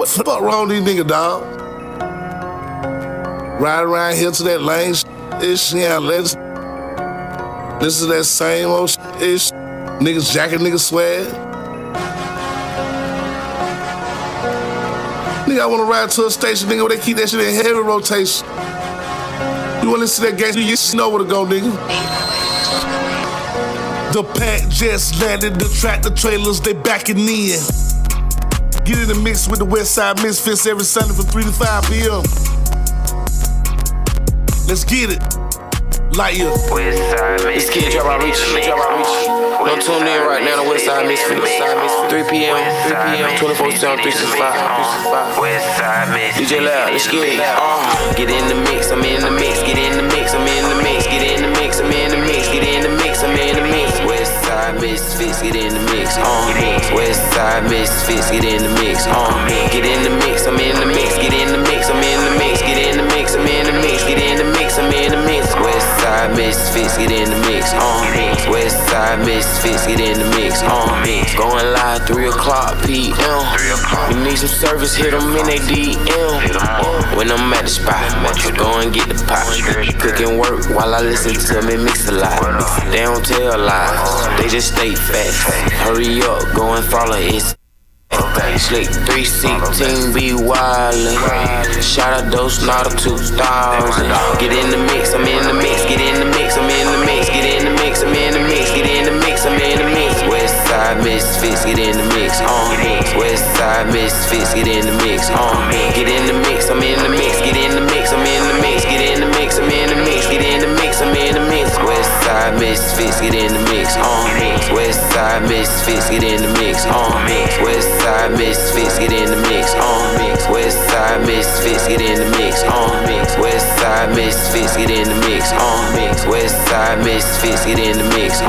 what the fuck wrong with these niggas, dog? Ride around here to that lane ish, yeah, let's listen to that same old ish. Niggas jacking niggas swag. Nigga, I wanna ride to a station, nigga, where they keep that shit in heavy rotation. You wanna listen to that gangster, you know where to go, nigga. The pack just landed, the tractor trailers, they backing in. Get in the mix with the Westside Misfits every Sunday from 3 to 5 p.m. Let's get it. Light year. This kid drop out reach. Don't tune in right now to Westside Misfits. 3 p.m. 24/7, 365. DJLAB, let's get it. Get in the mix, I'm in the mix. Get in the mix, I'm in the mix. Get in the mix, I'm in the mix. Get in the mix, I'm in the mix. Westside Misfits, get in the mix. Westside Misfits, get in the mix. Get in the mix, I'm in the mix. Get in the mix, I'm in the mix. Get in the mix, I'm in the mix. Get in the mix, I'm in the mix. Westside Misfits, get in the mix. Westside Misfits, get in the mix. Going live 3 o'clock p.m. You need some service, hit them in they DM. When I'm at the spot, go and get the pot. Cooking work while I listen to me Mixalot. They don't tell lies, they just state facts. Hurry up, go and follow it. Slick 316 be wildin'. Shout out those not a 2000. Get in the mix, I'm in the mix. Get in the mix, I'm in the mix. Get in the mix, I'm in the mix. Get in the mix, I'm in the mix. Westside Misfits, get in the mix. Westside Misfits, get in the mix. Get in the mix, I'm in the mix. Get in the mix, I'm in the mix. Get in the mix, I'm in the mix. Get in the mix, I'm in the mix. Westside Misfits, get in the mix. Westside Misfits, get in the mix. Westside Misfits, get in the mix. Westside Misfits, get in the mix. Westside Misfits, get in the mix. Westside Misfits, get in the mix.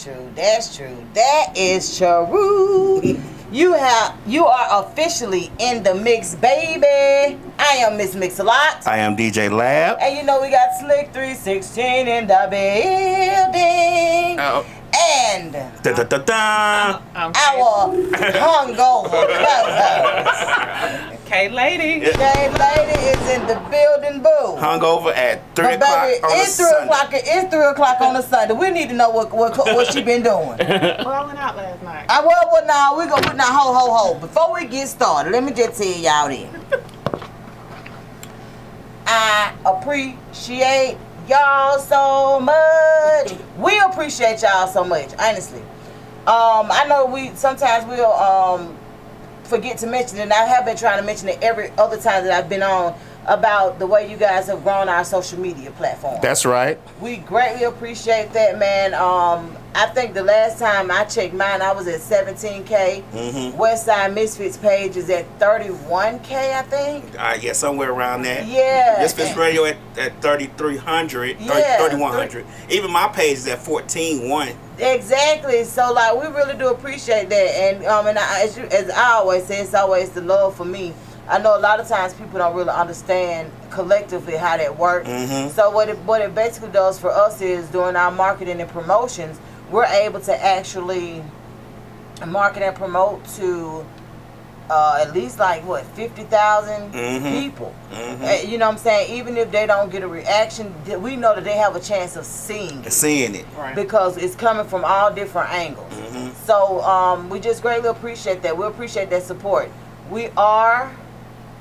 True, that's true. That is true. You are officially in the mix, baby. I am Miss Mixalot. I am DJLAB. And you know we got Slick 316 in the building. And our hungover co-host KayLady. KayLady is in the building, boo. Hungover at 3 but o'clock baby, on it's a 3 Sunday. o'clock. It's 3 o'clock on a Sunday. We need to know what she been doing. Well, I went out last night. Now we gonna put now ho. Before we get started, let me just tell y'all this. I appreciate y'all so much. We appreciate y'all so much, honestly. I know we sometimes we'll forget to mention it, and I have been trying to mention it every other time that I've been on about the way you guys have grown our social media platform. That's right. We greatly appreciate that, man. I think the last time I checked mine, I was at 17K. Westside Misfits page is at 31K, I think. Yeah, somewhere around that. Yeah. Misfits Radio at 3,300, 3,100. Even my page is at 14.1. Exactly. So like we really do appreciate that, and as I always say, it's always the love for me. I know a lot of times people don't really understand collectively how that works. So what it basically does for us is during our marketing and promotions, we're able to actually market and promote to at least like 50,000 people. You know what I'm saying? Even if they don't get a reaction, we know that they have a chance of seeing it, right, because it's coming from all different angles. So we just greatly appreciate that. We appreciate that support. We are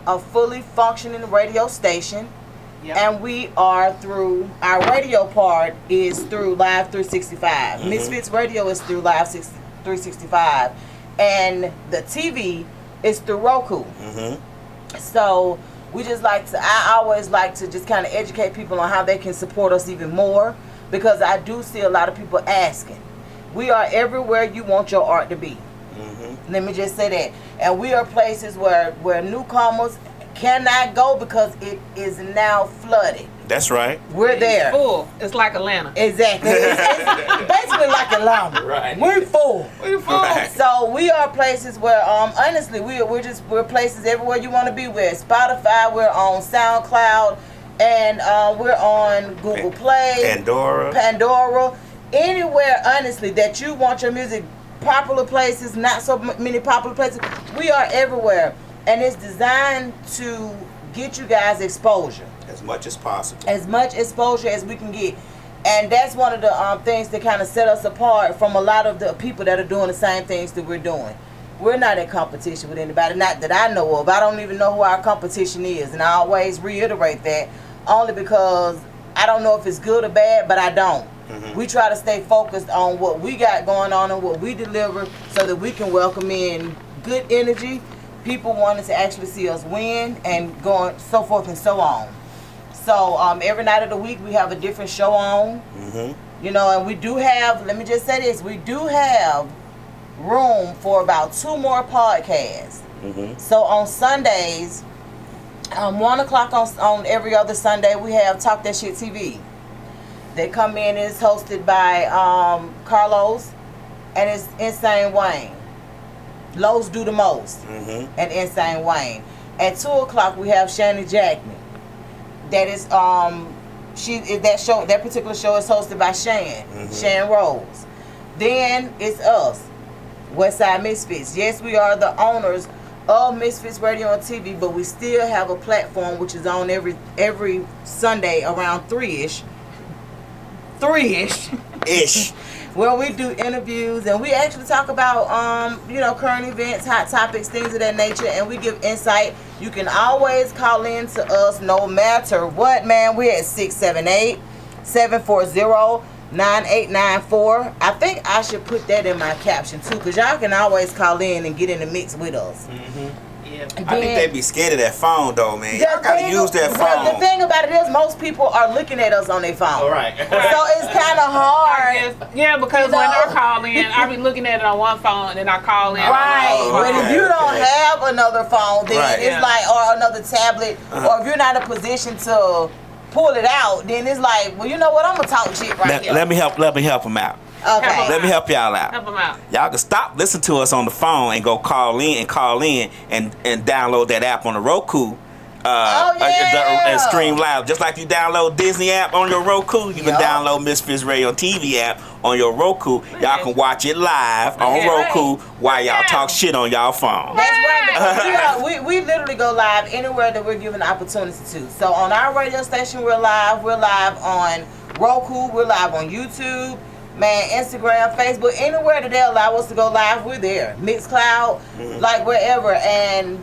a fully functioning radio station. And we are through, our radio part is through Live 365. Misfits Radio is through Live 365. And the TV is through Roku. So we just I always like to just kind of educate people on how they can support us even more, because I do see a lot of people asking. We are everywhere you want your art to be. Let me just say that. And we are places where newcomers cannot go because it is now flooded. That's right. We're there. It's full. It's like Atlanta. Exactly. It's basically like Atlanta. Right. We're full. We're full. Right. So we are places where honestly we're places everywhere you want to be. We're at Spotify, we're on SoundCloud, and we're on Google Play, Pandora. Anywhere honestly that you want your music popular places, not so many popular places. We are everywhere. And it's designed to get you guys exposure. As much as possible. As much exposure as we can get. And that's one of the things that kind of set us apart from a lot of the people that are doing the same things that we're doing. We're not in competition with anybody, not that I know of. I don't even know who our competition is. And I always reiterate that only because I don't know if it's good or bad, but I don't. We try to stay focused on what we got going on and what we deliver so that we can welcome in good energy, people wanting to actually see us win, and going so forth and so on. So every night of the week we have a different show on. You know, and we do have, let me just say this, we do have room for about 2 more podcasts. So on Sundays, 1 o'clock on every other Sunday, we have Talk That Shit TV. They come in, it's hosted by Carlos, and it's Insane Wayne. Lowe's Do the Most, and Insane Wayne. At 2 o'clock, we have Shani Jackman. That is, that particular show is hosted by Shan Rose. Then it's us, Westside Misfits. Yes, we are the owners of Misfits Radio and TV, but we still have a platform which is on every Sunday around 3-ish. Where we do interviews and we actually talk about you know, current events, hot topics, things of that nature, and we give insight. You can always call in to us no matter what, man. We're at 678-740-9894. I think I should put that in my caption too, because y'all can always call in and get in the mix with us. I think they be scared of that phone though, man. Y'all gotta use that phone. Well, the thing about it is most people are looking at us on their phone. All right. So it's kind of hard. Yeah, because when I call in, I be looking at it on one phone and then I call in. Right. But if you don't have another phone, then it's like, or another tablet, or if you're not in a position to pull it out, then it's like, well, you know what? I'm gonna talk shit here. Let me help them out. Okay. Let me help y'all out. Help them out. Y'all can stop listening to us on the phone and go call in and download that app on the Roku. And stream live. Just like you download Disney app on your Roku, you can download Misfits Radio TV app on your Roku. Y'all can watch it live on Roku while y'all talk shit on y'all phone. That's right. We literally go live anywhere that we're given the opportunity to. So on our radio station, we're live. We're live on Roku. We're live on YouTube. Man, Instagram, Facebook, anywhere that they allow us to go live, we're there. Mixcloud, like wherever. And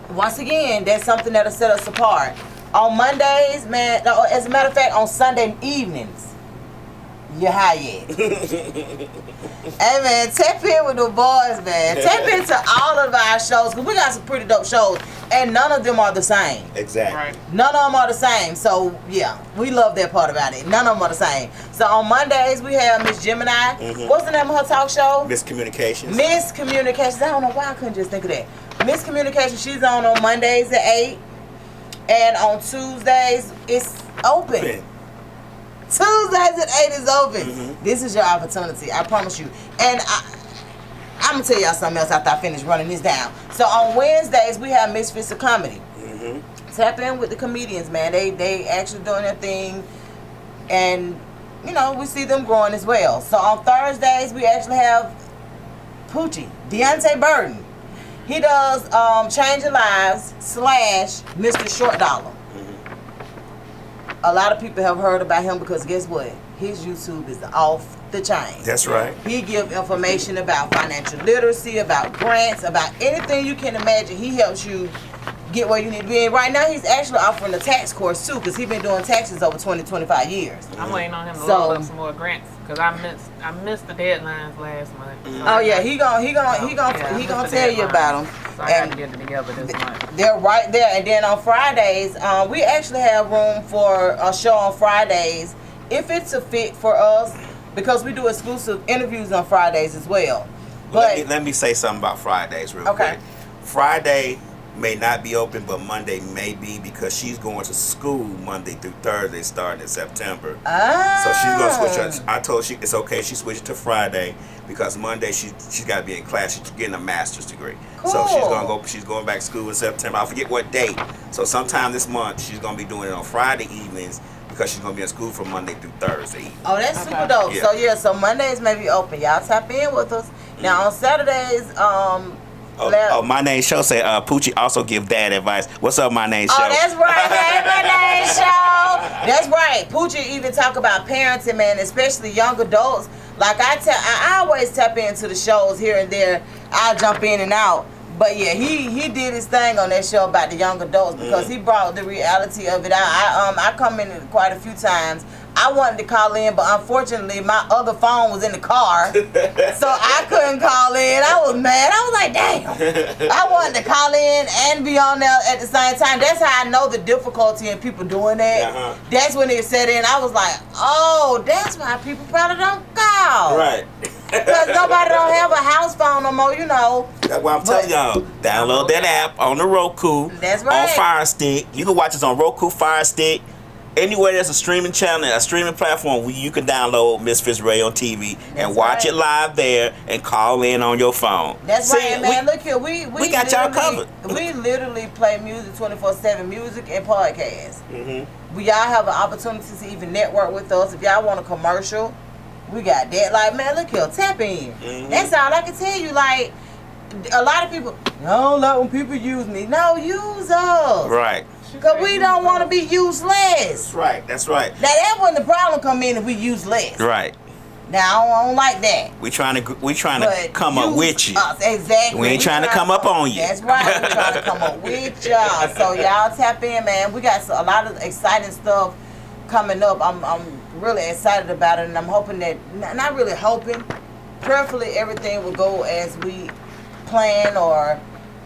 once again, that's something that'll set us apart. On Mondays, man, as a matter of fact, on Sunday evenings, you're high yet. Hey, man, tap in with the boys, man. Tap into all of our shows, because we got some pretty dope shows, and none of them are the same. Exactly. Right. None of them are the same. So, yeah, we love that part about it. None of them are the same. So, on Mondays, we have Miss Gemini. What's the name of her talk show? Miscommunications. Miscommunications. I don't know why I couldn't just think of that. Miscommunications, she's on Mondays at 8. And on Tuesdays, it's open. Tuesdays at 8 is open. This is your opportunity. I promise you. And I'm going to tell y'all something else after I finish running this down. So on Wednesdays, we have Misfits of Comedy. Tap in with the comedians, man. They actually doing their thing. And, you know, we see them growing as well. So on Thursdays, we actually have Poochie, Deontay Burton. He does Changing Lives / Mr. Short Dollar. A lot of people have heard about him because guess what? His YouTube is off the chain. That's right. He gives information about financial literacy, about grants, about anything you can imagine. He helps you get where you need to be. And right now, he's actually offering a tax course too, because he's been doing taxes over 25 years. I'm waiting on him to load up some more grants because I missed the deadlines last month. Oh yeah, he gonna tell you about them. So I got to get it together this month. They're right there. And then on Fridays, we actually have room for a show on Fridays if it's a fit for us, because we do exclusive interviews on Fridays as well. But let me say something about Fridays real quick. Friday may not be open, but Monday may be, because she's going to school Monday through Thursday starting in September. So she's going to switch her. I told her it's okay. She switched to Friday because Monday she's got to be in class. She's getting a master's degree. Cool. So she's going back to school in September. I forget what date. So sometime this month she's going to be doing it on Friday evenings, because she's going to be in school from Monday through Thursday. Oh, that's super dope. Yeah. So Mondays may be open. Y'all tap in with us. Now on Saturdays, My Name Show said Poochie also give dad advice. What's up, My Name Show? Oh, that's right, man. My Name Show. That's right. Poochie even talk about parenting, man, especially young adults. Like I always tap into the shows here and there. I'll jump in and out. But yeah, he did his thing on that show about the young adults because he brought the reality of it out. I come in quite a few times. I wanted to call in, but unfortunately my other phone was in the car, so I couldn't call in. I was mad. I was like, damn. I wanted to call in and be on there at the same time. That's how I know the difficulty in people doing that. That's when it set in. I was like, oh, that's why people probably don't call. Right. Because nobody don't have a house phone no more, you know. That's why I'm telling y'all. Download that app on the Roku. That's right. On Fire Stick. You can watch us on Roku, Fire Stick. Anywhere there's a streaming channel, a streaming platform where you can download Misfits Radio and TV and watch it live there and call in on your phone. That's right, man. Look here, we got y'all covered. We literally play music 24/7, music and podcasts. We all have an opportunity to even network with us. If y'all want a commercial, we got that. Like, man, look here, tap in. That's all I can tell you. Like, a lot of people, I don't like when people use me. No, use us. Right. Because we don't want to be useless. That's right. Now, that's when the problem come in if we use less. Right. Now, I don't like that. We trying to come up with you. Exactly. We ain't trying to come up on you. That's right. We're trying to come up with y'all. So, y'all tap in, man. We got a lot of exciting stuff coming up. I'm really excited about it, and I'm hoping that, not really hoping, prayerfully everything will go as we plan or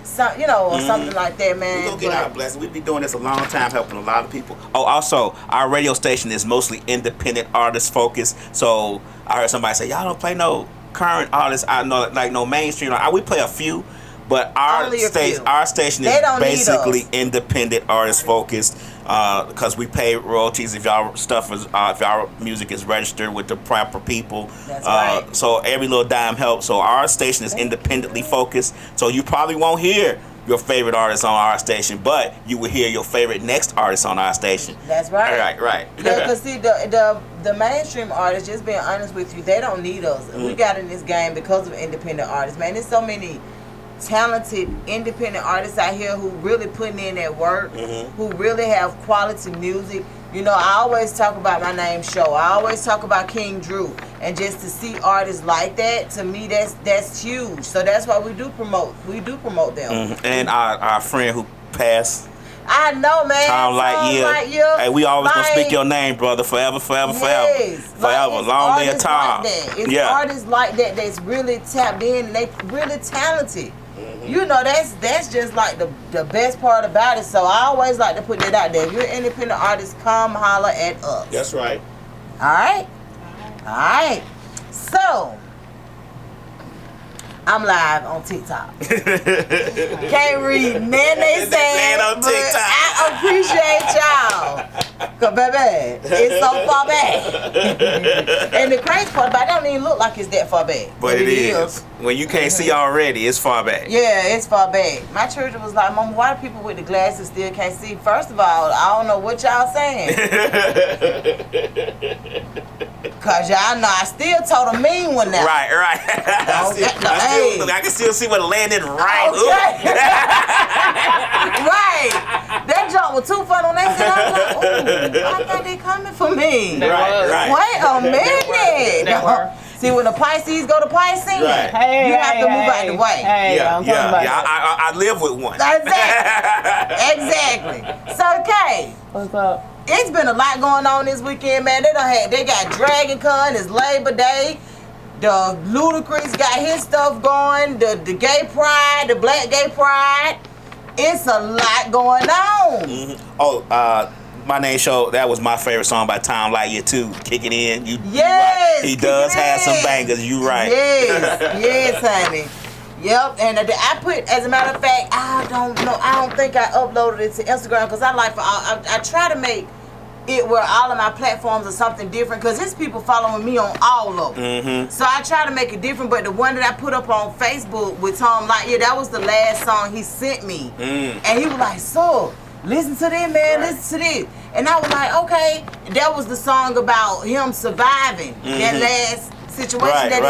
something like that, man. We're gonna get our blessing. We've been doing this a long time, helping a lot of people. Oh, also, our radio station is mostly independent artist focused. So I heard somebody say, y'all don't play no current artists. I know, like no mainstream. We play a few, but our station is basically independent artist focused. Because we pay royalties if y'all if y'all music is registered with the proper people. That's right. So every little dime helps. So our station is independently focused. So you probably won't hear your favorite artist on our station, but you will hear your favorite next artist on our station. That's right. Right. Yeah, because see, the mainstream artists, just being honest with you, they don't need us. We got in this game because of independent artists, man. There's so many talented independent artists out here who really putting in that work, who really have quality music. You know, I always talk about My Name Show. I always talk about King Drew, and just to see artists like that, to me, that's huge. So that's why we do promote them. And our friend who passed, I know, man. Tom Lightyear. Hey, we always gonna speak your name, brother, forever. Yes. Forever. Long live Tom. It's artists like that that's really tapped in and they really talented. You know, that's just like the best part about it. So I always like to put that out there. If you're an independent artist, come holler at us. That's right. All right. So I'm live on TikTok. Can't read nothing they say, on but TikTok. I appreciate y'all. Cause baby, it's so far back. And the crazy part about it, don't even look like it's that far back. But it is. When you can't see already, it's far back. Yeah, it's far back. My children was like, Mama, why do people with the glasses still can't see? First of all, I don't know what y'all saying. Cause y'all know I still told a mean one now. Right. I can still see what landed right. Okay. Right. That jump was too fun on that side. I was like, ooh, I thought they coming for me. Right. Wait a minute. See, when the Pisces go to Pisces, you have to move out the way. I live with one. Exactly. So, Kay. What's up? It's been a lot going on this weekend, man. They got Dragon Con, it's Labor Day. The Ludacris got his stuff going. The gay pride, the black gay pride. It's a lot going on. My Name Show, that was my favorite song by Tom Lightyear too. Kick it in. Yes. He does have some bangers, you right. Yes, honey. Yep, and I put, as a matter of fact, I don't think I uploaded it to Instagram because I try to make it where all of my platforms are something different because there's people following me on all of them. So I try to make it different, but the one that I put up on Facebook with Tom Lightyear, that was the last song he sent me. And he was like, so, listen to this, man, listen to this. And I was like, okay, that was the song about him surviving that last situation that he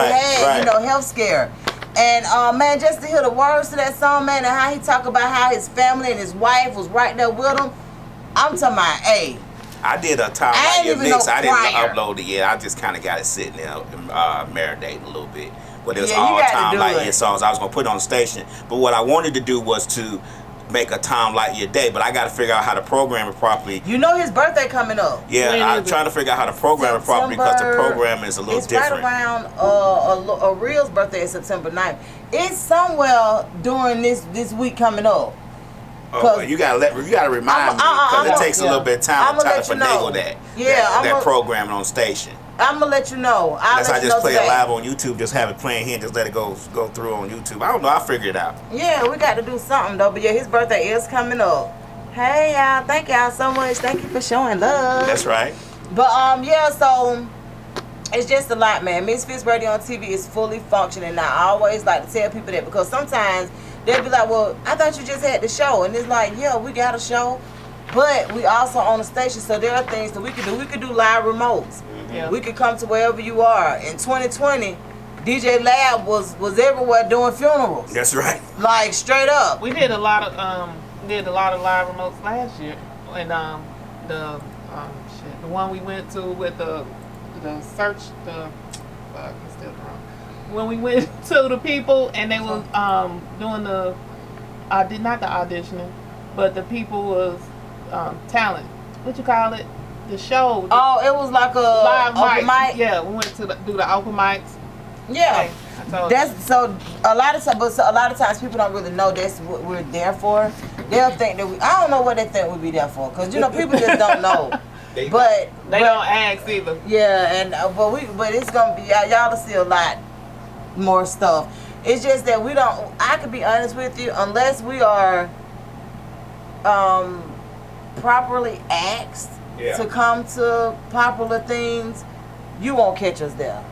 had, health scare. And man, just to hear the words to that song, man, and how he talk about how his family and his wife was right there with him, I'm talking about, hey. I did a Time I Like Your ain't even mix. know I didn't prior. upload it yet. I just kind of got it sitting there, marinating a little bit. But it was Yeah, you all gotta Time do Like it. Your songs. I was gonna put it on the station. But what I wanted to do was to make a Time Like Your day. But I got to figure out how to program it properly. You know his birthday coming up. Yeah, When I'm is it? trying to figure out how to program it properly because the program is a little it's different. right around a Real's birthday is September 9th. It's somewhere during this week coming up. Oh, well, you gotta remind me because it takes a little bit of time to try to finagle that. Yeah, that programming on station. I'm gonna let you know. Unless I just play it today. live on YouTube, just have it playing here, and just let it go through on YouTube. I don't know. I'll figure it out. Yeah, we got to do something though. But yeah, his birthday is coming up. Hey y'all, thank y'all so much. Thank you for showing love. That's right. But yeah, so it's just a lot, man. Misfits Radio and TV is fully functioning now. I always like to tell people that because sometimes they'll be like, well, I thought you just had the show. And it's like, yeah, we got a show, but we also on the station. So there are things that we could do. We could do live remotes. Yeah. We could come to wherever you are. In 2020, DJ Lab was everywhere doing funerals. That's right. Like straight up. We did a lot of live remotes last year, and the one we went to with the search I'm still wrong. When we went to the people and they was doing the not the auditioning, but the people was talent. What you call it? The show. Oh, it was like a live open mic. Yeah, we went to do the open mics. Yeah. Hey, I told you. That's so a lot of times people don't really know that's what we're there for. They'll think that I don't know what they think we'll be there for, because you know people just don't know. But They don't ask either. yeah, and but it's gonna be y'all to see a lot more stuff. It's just that we don't. I can be honest with you, unless we are properly asked to come to popular things, you won't catch us there.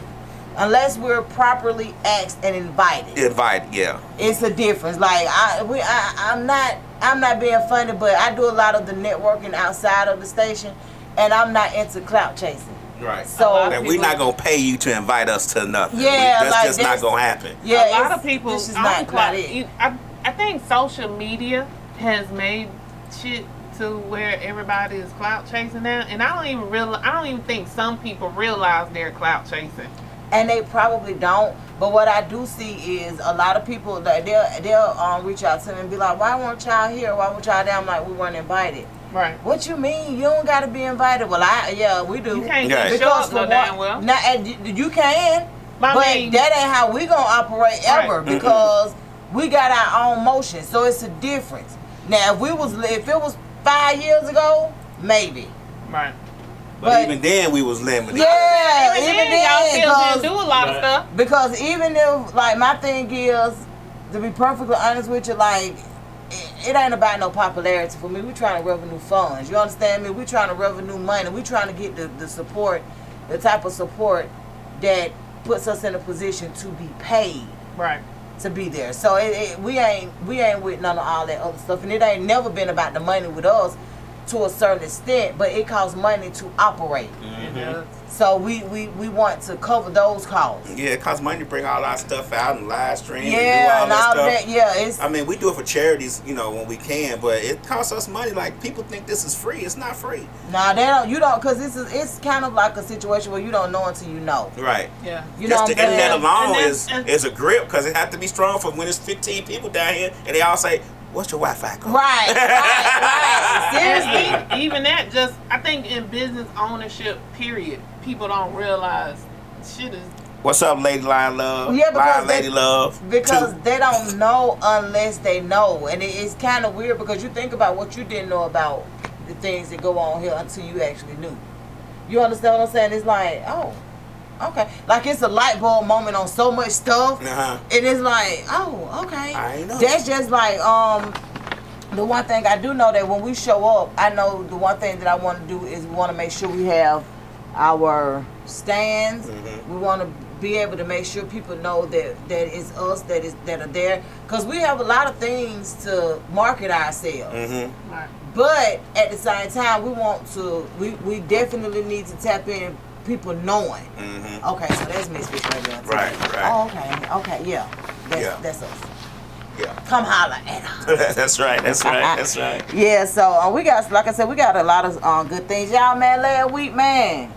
Unless we're properly asked and invited. Invited, yeah. It's a difference. Like I'm not being funny, but I do a lot of the networking outside of the station, and I'm not into clout chasing. Right. So and we're not gonna pay you to invite us to nothing. Yeah, that's like just not gonna happen. Yeah, a lot of people. This is not it. I think social media has made shit to where everybody is clout chasing now, and I don't even think some people realize they're clout chasing. And they probably don't. But what I do see is a lot of people that they'll reach out to me and be like, "Why weren't y'all here? Why weren't y'all there?" I'm like, "We weren't invited." Right. What you mean? You don't got to be invited. Well, we do. You can't Yeah. just show up no damn well. Now, you can, I but mean- that ain't how we gonna operate ever, Right. because we got our own motion. So it's a difference. Now, if it was 5 years ago, maybe. Right. But even then, we was limited. Yeah, Even even then, y'all still then, didn't do a lot of stuff. because even if, like, my thing is, to be perfectly honest with you, like, it ain't about no popularity for me. We trying to revenue funds. You understand me? We trying to revenue money. We trying to get the support, the type of support that puts us in a position to be paid Right. to be there. So we ain't with none of all that other stuff, and it ain't never been about the money with us to a certain extent, but it costs money to operate. Yeah. So we want to cover those costs. Yeah, it costs money to bring all our stuff out and live stream and do Yeah, all and that all stuff. that. Yeah, it's I mean, we do it for charities, when we can, but it costs us money. Like, people think this is free. It's not free. nah. They don't. You don't, because it's kind of like a situation where you don't know until you know. Right. Yeah. You know Just what the I'm internet saying? alone And is a grip, because it has to be strong for when it's 15 people down here and they all say, "What's your Wi-Fi code?" Right. Seriously. And even that, just I think in business ownership, period, people don't realize shit is. What's up, Lady Lion Love? Yeah, because Lion Lady Love. Because Two. they don't know unless they know, and it's kind of weird because you think about what you didn't know about the things that go on here until you actually knew. You understand what I'm saying? It's like, oh, okay, like it's a light bulb moment on so much stuff, Uh-huh. and it's like, oh, okay. I ain't know. That's just like the one thing I do know, that when we show up, I know the one thing that I want to do is we want to make sure we have our stands. Mm-hmm. We want to be able to make sure people know that it's us that are there, because we have a lot of things to market ourselves. Mm-hmm. Right. But at the same time, we definitely need to tap in people knowing. Mm-hmm. Okay, so that's Misfits Radio. Right. Oh, okay, yeah. That's us. Yeah. Come holler at us. That's right. Yeah, so we got, like I said, we got a lot of good things. Y'all, man, last week, man.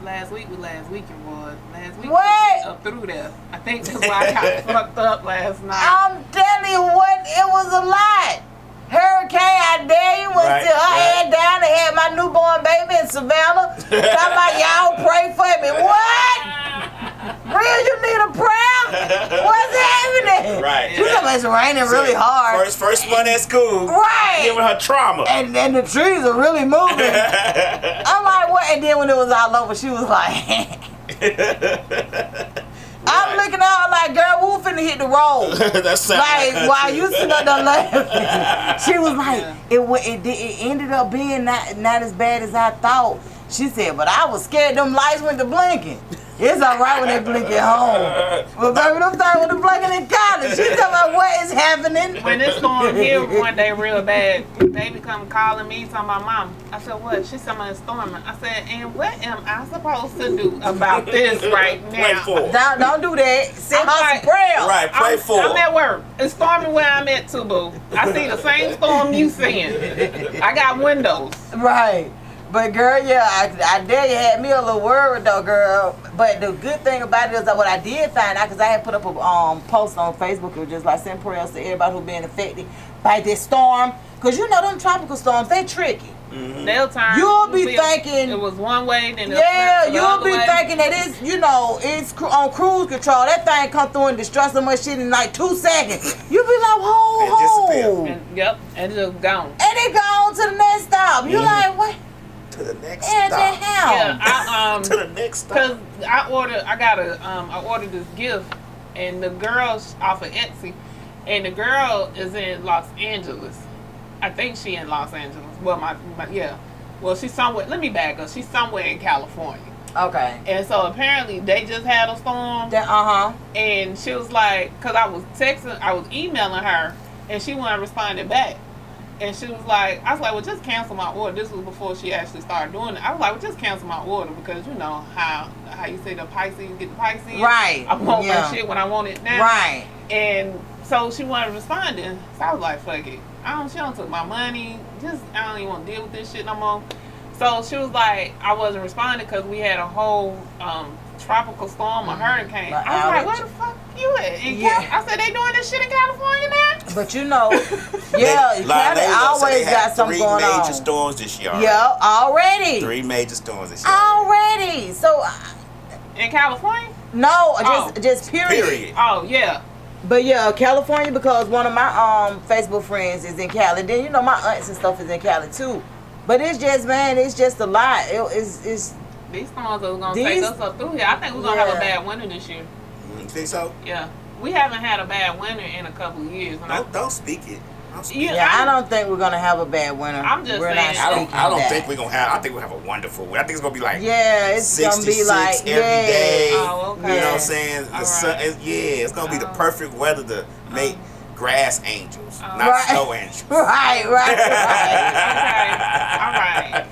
Last week was last weekend, boy. Last week What? was up through there. I think that's why I got fucked up last night. I'm telling you what, it was a lot. Hurricane, I dare you, was to her head down and had my newborn baby in Savannah. Talking about y'all pray for me. What? Real, you need a prayer? What's happening? Right. You know it's raining really hard. First month at school. Right. Giving her trauma. And the trees are really moving. I'm like, what? And then when it was all over, she was like, I'm looking out like, girl, who finna hit the road? That's like, while you sitting up there laughing. She was like, it ended up being not as bad as I thought. She said, but I was scared them lights went to blinking. It's all right when they blink at home. But baby, them things when they blinking in college. She talking about what is happening. When this storm hit one day real bad, baby come calling me, talking about mom. I said, what? She said, it's storming. I said, and what am I supposed to do about this right now? Don't do that. Send her some prayer. Right, pray for I'm at work. It's storming where I'm at too, boo. I see the same storm you seeing. I got windows. Right. But girl, yeah, I dare you had me a little worried though, girl. But the good thing about it is that what I did find out, because I had put up a post on Facebook, it was just like send prayers to everybody who been affected by this storm. Because you know them tropical storms, they tricky. Mm-hmm. They'll turn. You'll be thinking it was one way, then you'll be thinking that it's it's on cruise control. That thing come through and destroy so much shit in like 2 seconds. You be like, and just gone. And it gone to the next stop. You like what? To the next stop. Yeah, to the next stop. Because I ordered this gift, and the girl's off of Etsy, and the girl is in Los Angeles. I think she in Los Angeles. Well, well, she's somewhere. Let me back up. She's somewhere in California. Okay. And so apparently they just had a storm. And she was like, because I was emailing her, and she wasn't responding back. And she was like, well, just cancel my order. This was before she actually started doing it. I was like, well, just cancel my order because you know how you say the Pisces get the Pisces. Right. I want my shit when I want it now. Right. And so she wasn't responding. So I was like, fuck it. She don't took my money. I don't even want to deal with this shit no more. So she was like, I wasn't responding because we had a whole tropical storm, a hurricane. I was like, where the fuck you at? I said, they doing this shit in California now? But you know, Cali always got something going on. 3 major storms this year. Yeah, already. 3 major storms this year. Already. So in California? No, just period. Oh, yeah. But yeah, California, because one of my Facebook friends is in Cali. Then you know my aunts and stuff is in Cali too. But it's just, man, it's just a lot. It's these storms are gonna take us up through here. I think we're gonna have a bad winter this year. You think so? Yeah, we haven't had a bad winter in a couple of years. Don't speak it. I don't think we're gonna have a bad winter. I'm just saying. I don't think we're gonna have. I think we'll have a wonderful winter. I think it's gonna be like it's gonna be like every day. Oh, okay. You know what I'm saying? It's gonna be the perfect weather to make grass angels, not snow angels. Right. Okay. All right.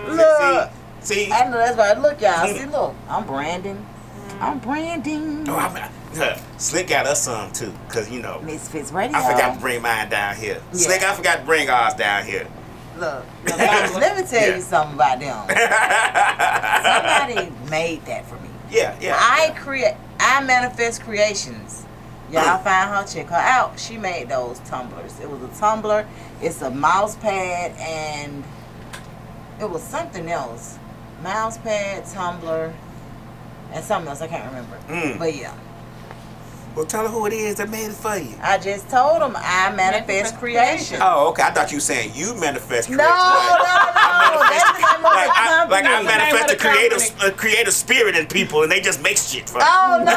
Look. See? I know that's right. Look, y'all. See, look. I'm branding. Slick got us some too, cause you know Misfits Radio. I forgot to bring mine down here. Yeah. Slick, I forgot to bring ours down here. Look let me tell you something about them. Somebody made that for me. Yeah. I manifest creations. Y'all find her, check her out. She made those tumblers. It was a tumbler, it's a mouse pad, and it was something else. Mouse pad, tumbler, and something else I can't remember. But yeah. Well, tell her who it is that made it for you. I just told them I manifest creation. Oh, okay. I thought you were saying you manifest creation. No. That's the name of the company. Like I manifest a creative spirit in people, and they just make shit for me. Oh, no.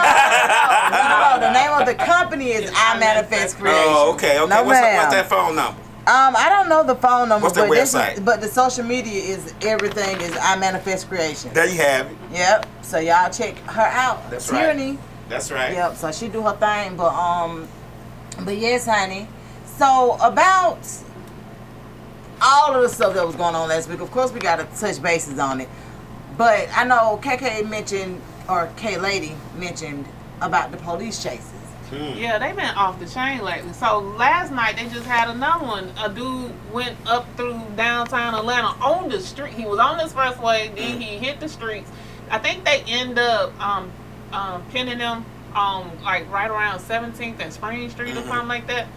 The name of the company is I Manifest Creation. Oh, okay. No, what's that phone number? I don't know the phone number. What's their website? But the social media is everything is I Manifest Creation. There you have it. Yep. So y'all check her out. That's Tyranny. Right. That's right. Yep. So she do her thing, but yes, honey. So about all of the stuff that was going on last week, of course we got to touch bases on it. But I know KK mentioned, or KayLady mentioned about the police chases. Yeah, they been off the chain lately. So last night they just had another one. A dude went up through downtown Atlanta on the street. He was on the expressway, then he hit the streets. I think they end up pinning them like right around 17th and Spring Street or something like that.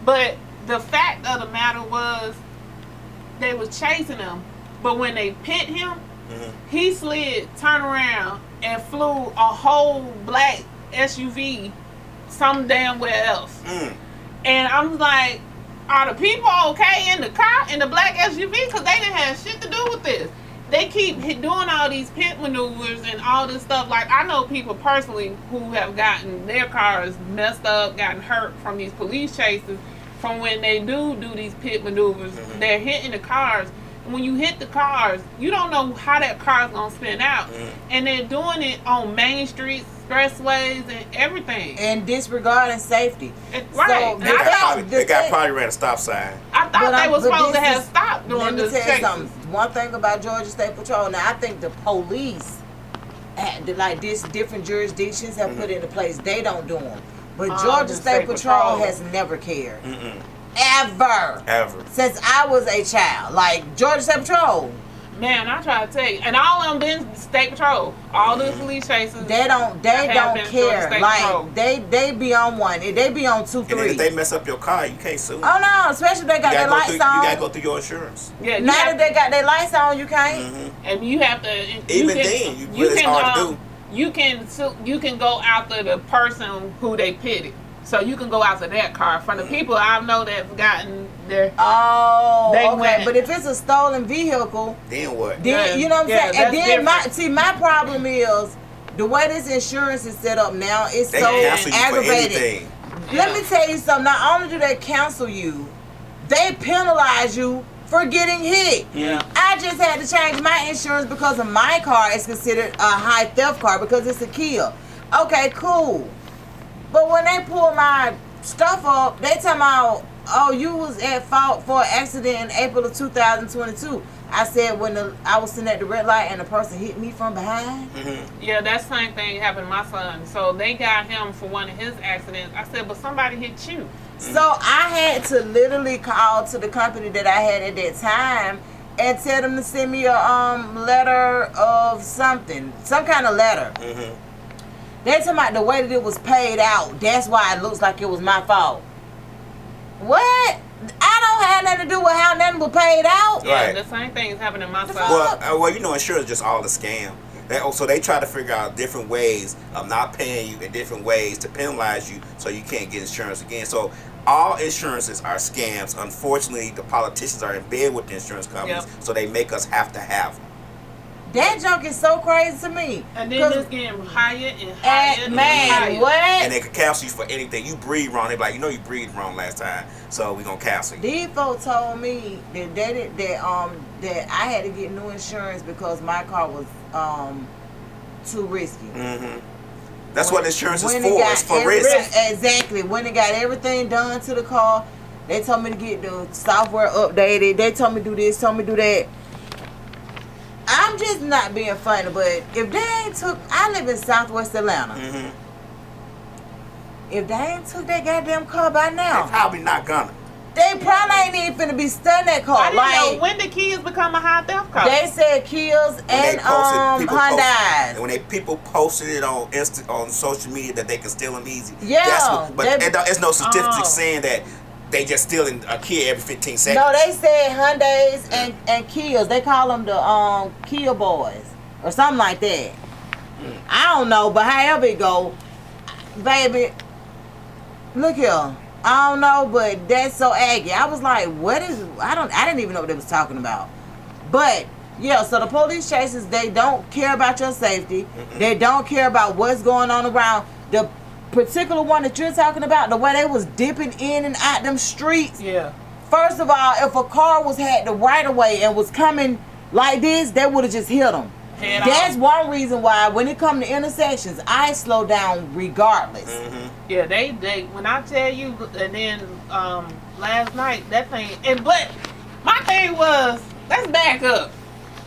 But the fact of the matter was they was chasing him, but when they pit him, he slid, turned around, and flew a whole black SUV some damn where else. And I'm like, are the people okay in the car, in the black SUV? Because they didn't have shit to do with this. They keep doing all these pit maneuvers and all this stuff. Like, I know people personally who have gotten their cars messed up, gotten hurt from these police chases. From when they do these pit maneuvers, they're hitting the cars. And when you hit the cars, you don't know how that car's gonna spin out. And they're doing it on main streets, expressways, and everything. And disregarding safety. Right. So they got probably ran a stop sign. I thought they were supposed to have stopped doing this. Let me tell you something. One thing about Georgia State Patrol, now I think the police, like this, different jurisdictions have put into place, they don't do them. But Georgia State Patrol has never cared. Ever. Since I was a child. Like, Georgia State Patrol. Man, I try to tell you. And all of them been State Patrol. All the police chases. They don't care. Like, they be on one. They be on 2, 3. And if they mess up your car, you can't sue them. Oh, no. Especially if they got their lights on. You gotta go through your insurance. Yeah, now that they got their lights on, you can't. And you have to... It's hard to do. You can go after the person who they pitted. So you can go after that car. From the people I know that've gotten their... Oh, okay. But if it's a stolen vehicle... Then what? Then, you know what I'm saying? And then my problem is, the way this insurance is set up now, it's so aggravating. Let me tell you something. Not only do they cancel you, they penalize you for getting hit. Yeah. I just had to change my insurance because of my car is considered a high theft car because it's a Kia. Okay, cool. But when they pull my stuff up, they talking about, oh, you was at fault for an accident in April of 2022. I said when I was sitting at the red light and the person hit me from behind. Yeah, that same thing happened to my son. So they got him for one of his accidents. I said, but somebody hit you. So I had to literally call to the company that I had at that time and tell them to send me a letter of something, some kind of letter. They talking about the way that it was paid out. That's why it looks like it was my fault. What? I don't have nothing to do with how nothing was paid out. Yeah, the same thing is happening to my son. Well, you know, insurance is just all a scam. So they try to figure out different ways of not paying you and different ways to penalize you so you can't get insurance again. So all insurances are scams. Unfortunately, the politicians are in bed with the insurance companies, so they make us have to have them. That junk is so crazy to me. And then it's getting higher and higher. Man, what? And they can cancel you for anything. You breathe wrong. They're like, you know you breathed wrong last time, so we're going to cancel you. These folks told me that I had to get new insurance because my car was too risky. That's what insurance is for. It's for risk. Exactly. When they got everything done to the car, they told me to get the software updated. They told me to do this, told me to do that. I'm just not being funny, but if they ain't took... I live in Southwest Atlanta. If they ain't took that goddamn car by now... They probably not gonna. They probably ain't even finna be studying that car. I didn't know when did Kias become a high theft car? They said Kias and Hyundais. And when people posted it on social media that they can steal them easy. Yeah. There's no certificate saying that they just stealing a Kia every 15 seconds. No, they said Hyundais and Kias. They call them the Kia boys or something like that. I don't know, but however it go, baby, look here. I don't know, but that's so aggy. I was like, what is... I didn't even know what they was talking about. But, yeah, so the police chases, they don't care about your safety. They don't care about what's going on around. The particular one that you're talking about, the way they was dipping in and out them streets. Yeah. First of all, if a car had the right of way and was coming like this, they would have just hit them. That's one reason why when it comes to intersections, I slow down regardless. Yeah, they when I tell you, and then last night that thing, but my thing was, let's back up.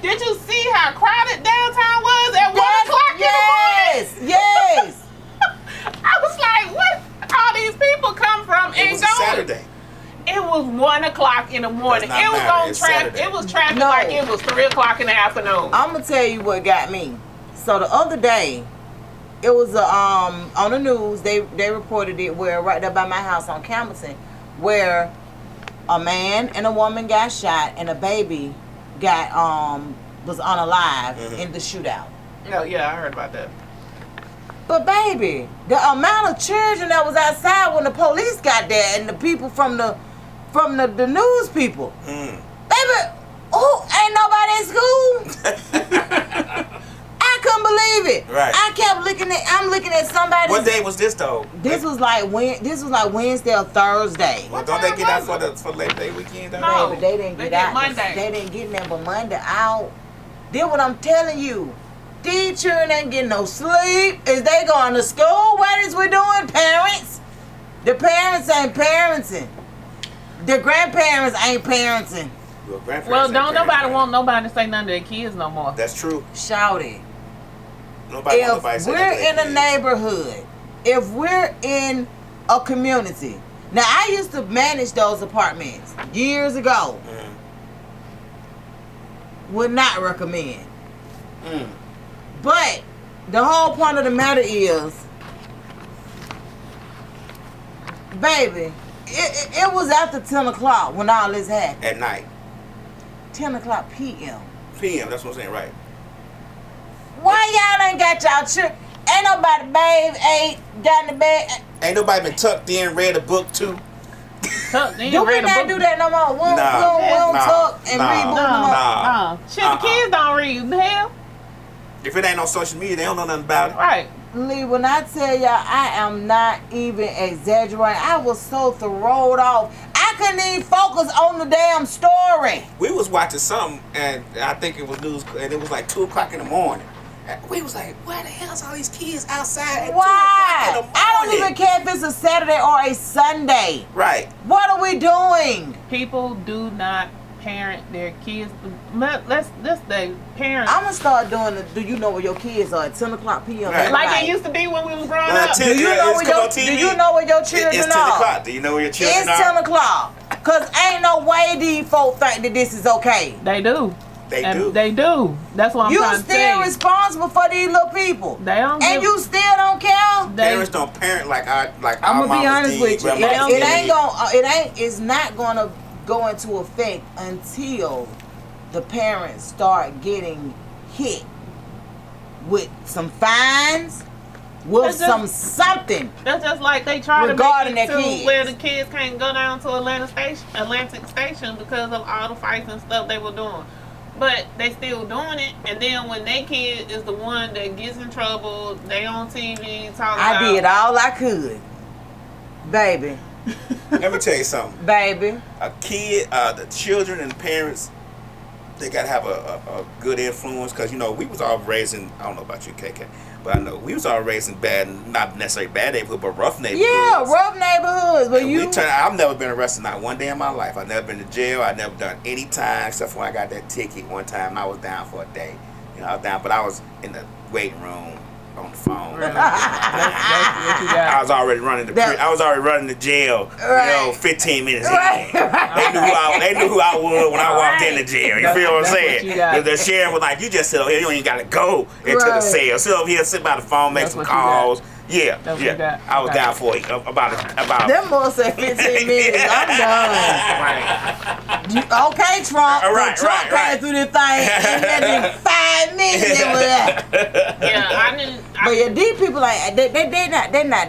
Did you see how crowded downtown was at 1 o'clock in the morning? Yes. I was like, what? people come from and was go. a Saturday. It was 1 o'clock in the morning. Does not It was matter. on It's track. Saturday. It was traffic No. like it was 3 o'clock in the afternoon. I'm gonna tell you what got me. So the other day, it was on the news. They reported it where right there by my house on Campbellton, where a man and a woman got shot and a baby got was unalive in the shootout. Oh yeah, I heard about that. But baby, the amount of children that was outside when the police got there and the people from the news people. Baby, ain't nobody in school? I couldn't believe it. Right. I kept I'm looking at somebody. What day was this though? This was like Wednesday or Thursday. Well, don't they get out for Labor Day weekend though? No. Baby, they didn't They get get out. Monday. They didn't get there but Monday out. Then what I'm telling you, these children ain't getting no sleep. Is they going to school? What is we doing, parents? The parents ain't parenting. The grandparents ain't parenting. Well, don't nobody want nobody to say nothing to their kids no more. That's true. Shout it. Nobody If wants nobody to say we're nothing to in their a kids. neighborhood, if we're in a community. Now, I used to manage those apartments years ago. Would not recommend. But the whole point of the matter is, baby, it was after 10 o'clock when all this happened. At night. 10 o'clock p.m. PM, that's what I'm saying, right. Why y'all ain't got y'all children? Ain't nobody bathed, ate, got in the bed. Ain't nobody been tucked in, read a book too. Do we not do that no more? We don't tuck and read books no more. Shit, the kids don't read. The hell? If it ain't on social media, they don't know nothing about it. Right. Lee, when I tell y'all, I am not even exaggerating. I was so thrown off. I couldn't even focus on the damn story. We was watching something, and I think it was news, and it was like 2 o'clock in the morning. And we was like, why the hell's all these kids outside at 2 Why? o'clock in the morning? I don't even care if it's a Saturday or a Sunday. Right. What are we doing? People do not parent their kids. Let's say parents. I'm going to start doing the do you know where your kids are at 10 o'clock p.m. Right. Like it used to be when we was growing up. Do you know where your children It's 10 are? o'clock. Do you know where your children It's are? 10 o'clock. Because ain't no way these folks think that this is okay. They do. They do. That's what I'm You trying to still tell you. responsible for these little people. They don't And give- you still don't care? Parents don't parent like our I'm gonna be mamas honest did, with you. grandmamas did. It's not gonna go into effect until the parents start getting hit with some fines, with something. That's just like they try Regarding to make their it to kids. where the kids can't go down to Atlantic Station because of all the fights and stuff they were doing. But they still doing it, and then when their kid is the one that gets in trouble, they on TV talking about. I did all I could, baby. Let me tell you something. Baby. A kid, the children and parents, they gotta have a good influence, because you know we was all raised in, I don't know about you, KK, but I know we was all raised in bad, not necessarily bad neighborhood, but rough neighborhoods. Yeah, rough neighborhoods. But I've never been arrested not one day in my life. I've never been to jail. I've never done any time except for when I got that ticket one time and I was down for a day. You know, I was down, but I was in the waiting room on the phone. That's what you got. I was already running the jail. Right. You know, 15 minutes Right. in. They knew who I was when I walked into jail. You feel what I'm That's what saying? you got. The sheriff was like, "You just sit over here. You ain't got to go into the Right. cell. Sit over here, sit by the phone, make That's some what you got. calls." Yeah, That's what you got. I was Okay. down for it. About. Them boys said 15 minutes. I'm done. Right. Okay, Trump. Right, Trump right. passed through this thing in less than 5 minutes. They were Yeah, I didn't. But yeah, these people like they're not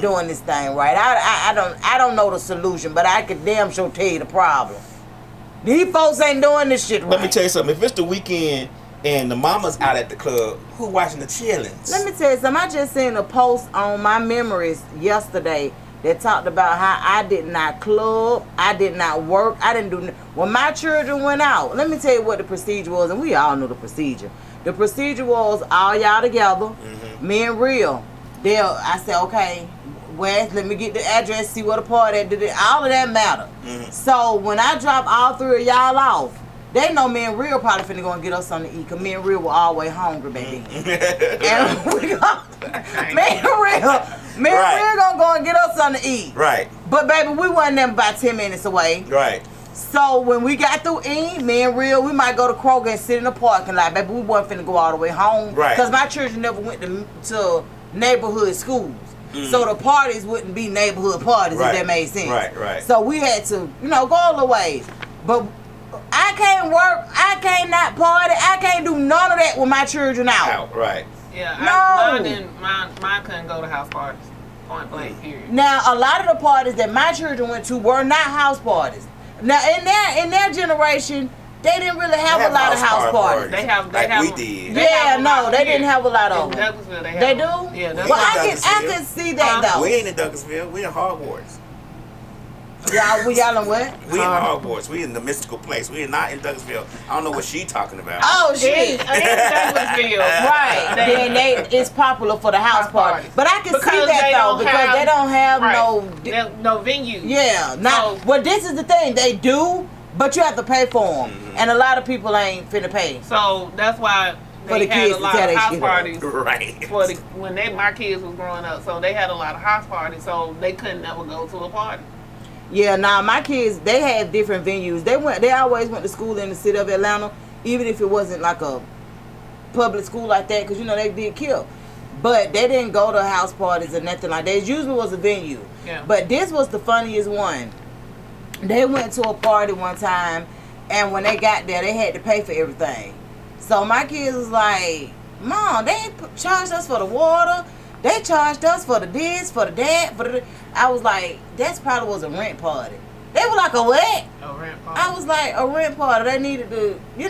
doing this thing right. I don't know the solution, but I can damn sure tell you the problem. These folks ain't doing this shit right. Let me tell you something. If it's the weekend and the mama's out at the club, who watching the chillings? Let me tell you something. I just seen a post on my memories yesterday that talked about how I did not club, I did not work, I didn't do. When my children went out, let me tell you what the procedure was, and we all know the procedure. The procedure was all y'all together, me and Real. I said, okay, Wes, let me get the address, see what the party at. All of that matter. So when I drop all 3 of y'all off, they know me and Real probably finna go and get us something to eat, because me and Real were always hungry back then. And me and Real Me and Real gonna go and get us something to eat. Right. But baby, we wasn't them about 10 minutes away. Right. So when we got through eating, me and Real, we might go to Kroger and sit in the parking lot. Baby, we wasn't finna go all the way home. Right. Because my children never went to neighborhood schools. So the parties wouldn't be neighborhood parties, if that made sense. Right. So we had to, go all the ways. But I can't work, I can't not party, I can't do none of that with my children out. Right. Yeah, mine couldn't go to house parties. Point blank, period. Now, a lot of the parties that my children went to were not house parties. Now, in their generation, they didn't really have a lot of house parties. They have we did. They didn't have a lot of them. Douglasville, they do? Yeah, well, I can see that though. We ain't in Douglasville. We in Hogwarts. Y'all in what? We in Hogwarts. We in the mystical place. We are not in Douglasville. I don't know what she talking about. Oh shit! Douglasville, right? Then it's popular for the house party. But I can see that though because they don't have no venue. Yeah, well, this is the thing. They do, but you have to pay for them, and a lot of people ain't finna pay. So that's why they had a lot of house parties. Right. When my kids was growing up, so they had a lot of house parties, so they couldn't never go to a party. Yeah, my kids, they had different venues. They always went to school in the city of Atlanta, even if it wasn't like a public school like that, because they did kill. But they didn't go to house parties or nothing like that. It usually was a venue. Yeah. But this was the funniest one. They went to a party one time, and when they got there, they had to pay for everything. So my kids was like, Mom, they ain't charged us for the water. They charged us for the this, for the that, for the... I was like, that probably was a rent party. They were like, a what? A rent party. I was like, a rent party. They needed to, they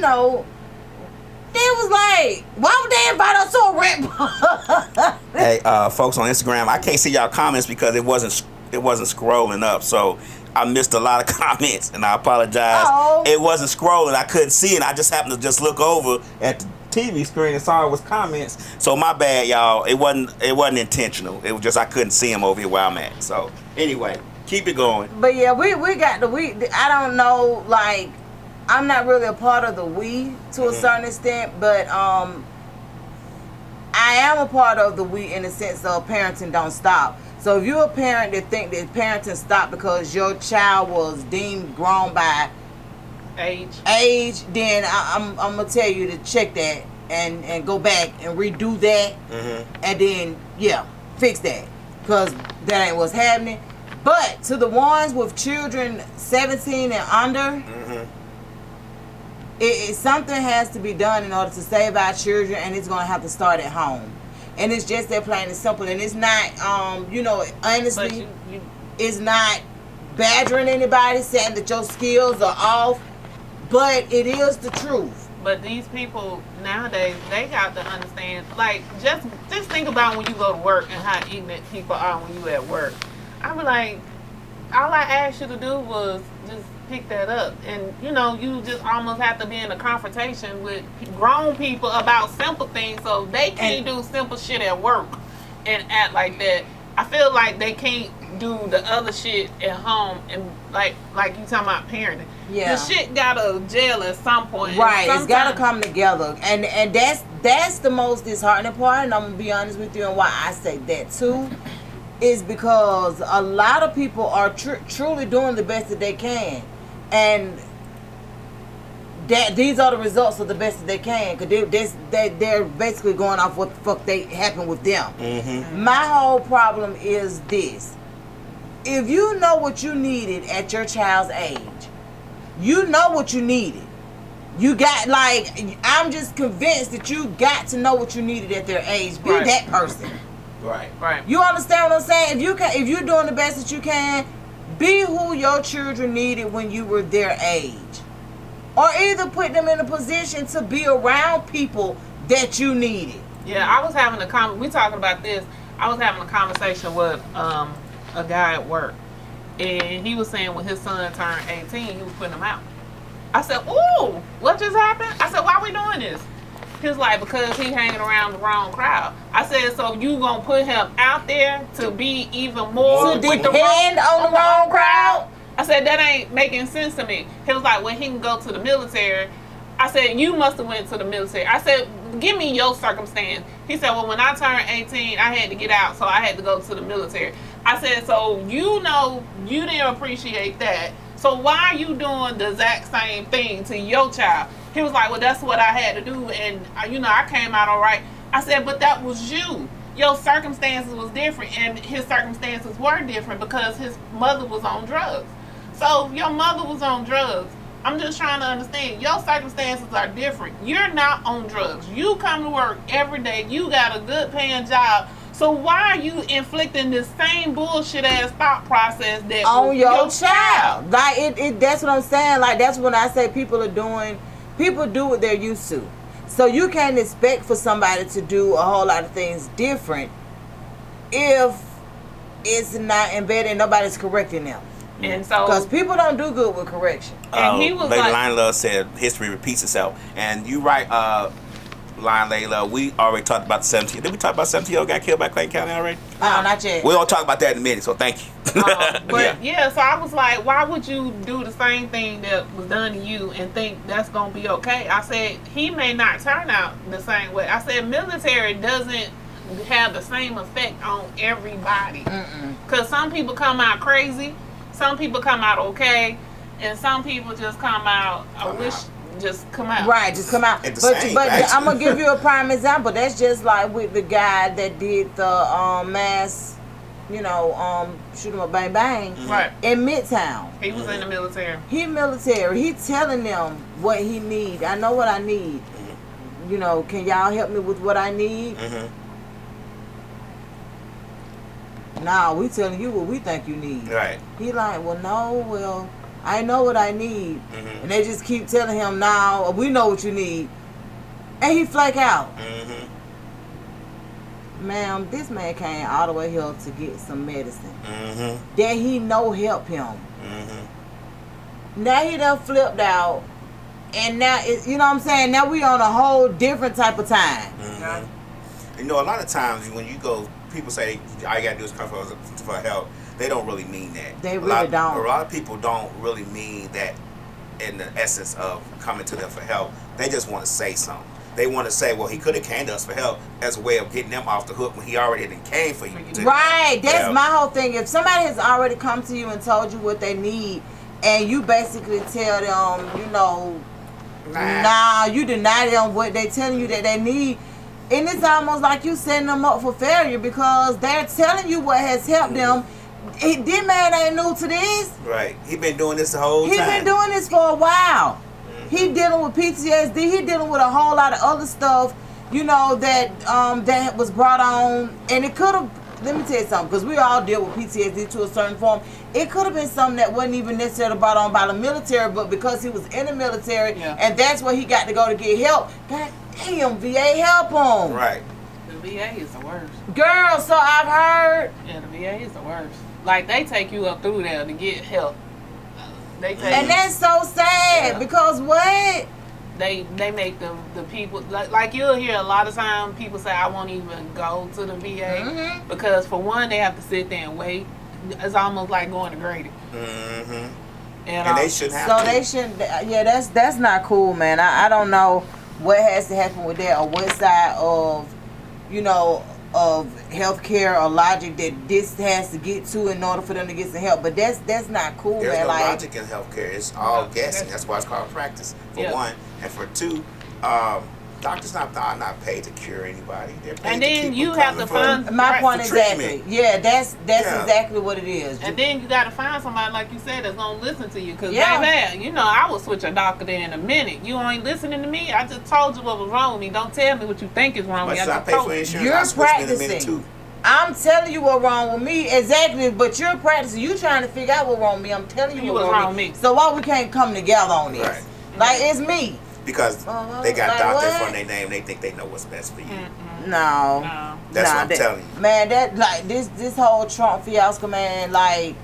was like, why would they invite us to a rent party? Hey, folks on Instagram, I can't see y'all comments because it wasn't scrolling up, so I missed a lot of comments, and I apologize. Oh. It wasn't scrolling. I couldn't see it. I just happened to just look over at the TV screen and saw it was comments. So my bad, y'all. It wasn't intentional. It was just I couldn't see them over here where I'm at. So anyway, keep it going. But yeah, we got I don't know, like, I'm not really a part of the we to a certain extent, but I am a part of the we in the sense of parenting don't stop. So if you're a parent that think that parenting stopped because your child was deemed grown by age, then I'm gonna tell you to check that and go back and redo that, and then fix that, because that ain't what's happening. But to the ones with children 17 and under, something has to be done in order to save our children, and it's gonna have to start at home. And it's just that plain and simple. And it's not, honestly, it's not badgering anybody, saying that your skills are off. But it is the truth. But these people nowadays, they got to understand, like, just think about when you go to work and how ignorant people are when you at work. I be like, all I asked you to do was just pick that up. And, you just almost have to be in a confrontation with grown people about simple things, so they can't do simple shit at work and act like that. I feel like they can't do the other shit at home, and like you talking about parenting. Yeah. The shit gotta gel at some point. Right, it's gotta come together. And that's the most disheartening part, and I'm gonna be honest with you, and why I say that too, is because a lot of people are truly doing the best that they can. And that these are the results of the best that they can, because they're basically going off what the fuck happened with them. My whole problem is this. If you know what you needed at your child's age, you know what you needed. You got, I'm just convinced that you got to know what you needed at their age. Be that person. Right. You understand what I'm saying? If you're doing the best that you can, be who your children needed when you were their age. Or either put them in a position to be around people that you needed. Yeah, I was having we talking about this. I was having a conversation with a guy at work, and he was saying when his son turned 18, he was putting him out. I said, "Ooh, what just happened?" I said, "Why we doing this?" He was like, "Because he hanging around the wrong crowd." I said, "So you gonna put him out there to be even more to depend on the wrong crowd?" I said, "That ain't making sense to me." He was like, "Well, he can go to the military I said, you must have went to the military. I said, give me your circumstance. He said, well, when I turned 18, I had to get out, so I had to go to the military. I said, so you know you didn't appreciate that. So why are you doing the exact same thing to your child? He was like, well, that's what I had to do, and I came out all right. I said, but that was you. Your circumstances was different, and his circumstances were different because his mother was on drugs. So your mother was on drugs. I'm just trying to understand. Your circumstances are different. You're not on drugs. You come to work every day. You got a good paying job. So why are you inflicting the same bullshit ass thought process that on your child? Like that's what I'm saying. Like that's when I say people do what they're used to. So you can't expect for somebody to do a whole lot of things different if it's not embedded and nobody's correcting them. And so, because people don't do good with correction. And he was Lady like, Lion Love said history repeats itself. And you right, Lion Layla, we already talked about the 17. Did we talk about 17-year-old got killed by Clayton County already? Not yet. We're going to talk about that in a minute, so thank you. But yeah, so I was like, why would you do the same thing that was done to you and think that's going to be okay? I said, he may not turn out the same way. I said, military doesn't have the same effect on everybody. Because some people come out crazy, some people come out okay, and some people just come out, just come out. Right, just come out. But I'm going to give you a prime example. That's just like with the guy that did the mass, shoot 'em up, bang, bang. Right. In Midtown. He was in the military. He military. He telling them what he need. I know what I need. Can y'all help me with what I need? Nah, we telling you what we think you need. Right. He like, I know what I need. And they just keep telling him, nah, we know what you need. And he flake out. Ma'am, this man came all the way here to get some medicine that he know help him. Now he done flipped out. And now, you know what I'm saying? Now we on a whole different type of time. A lot of times when you go, people say, all you got to do is come for help. They don't really mean that. They really don't. A lot of people don't really mean that in the essence of coming to them for help. They just want to say something. They want to say, well, he could have came to us for help as a way of getting them off the hook when he already came for you. Right. That's my whole thing. If somebody has already come to you and told you what they need, and you basically tell them, nah, you deny them what they telling you that they need, and it's almost like you setting them up for failure because they're telling you what has helped them. This man ain't new to this. Right. He been doing this the whole time. He been doing this for a while. He dealing with PTSD. He dealing with a whole lot of other stuff, that was brought on. And it could have, let me tell you something, because we all deal with PTSD to a certain form. It could have been something that wasn't even necessarily brought on by the military, but because he was in the military, and that's where he got to go to get help. God damn, VA help him. Right. The VA is the worst. Girl, so I've heard. Yeah, the VA is the worst. Like, they take you up through there to get help. And that's so sad because what? They make the people, like you'll hear a lot of times people say, I won't even go to the VA because for one, they have to sit there and wait. It's almost like going to Grady. And they shouldn't have to. So they shouldn't, that's not cool, man. I don't know what has to happen with that or what side of, of healthcare or logic that this has to get to in order for them to get some help. But that's not cool, There's man. no logic in healthcare. It's all guessing. That's why it's called practice, for one. And for two, doctors are not paid to cure anybody. They're paid and to then keep you have to find my point exactly. Treatment. Yeah, that's exactly what it is. And then you got to find somebody, like you said, that's gonna listen to you. Cause baby, I will switch a doctor there in a minute. You ain't listening to me. I just told you what was wrong with me. Don't tell me what you think is wrong with me. I just told you. You're practicing. I'm telling you what's wrong with me, exactly. But you're practicing. You trying to figure out what's wrong with me. I'm telling you what's wrong with me. So why we can't come together on this? Right. Like it's me. Because they got doctor in front of their name, they think they know what's best for you. No. That's what I'm telling you. Man, that this whole Trump fiasco, man, like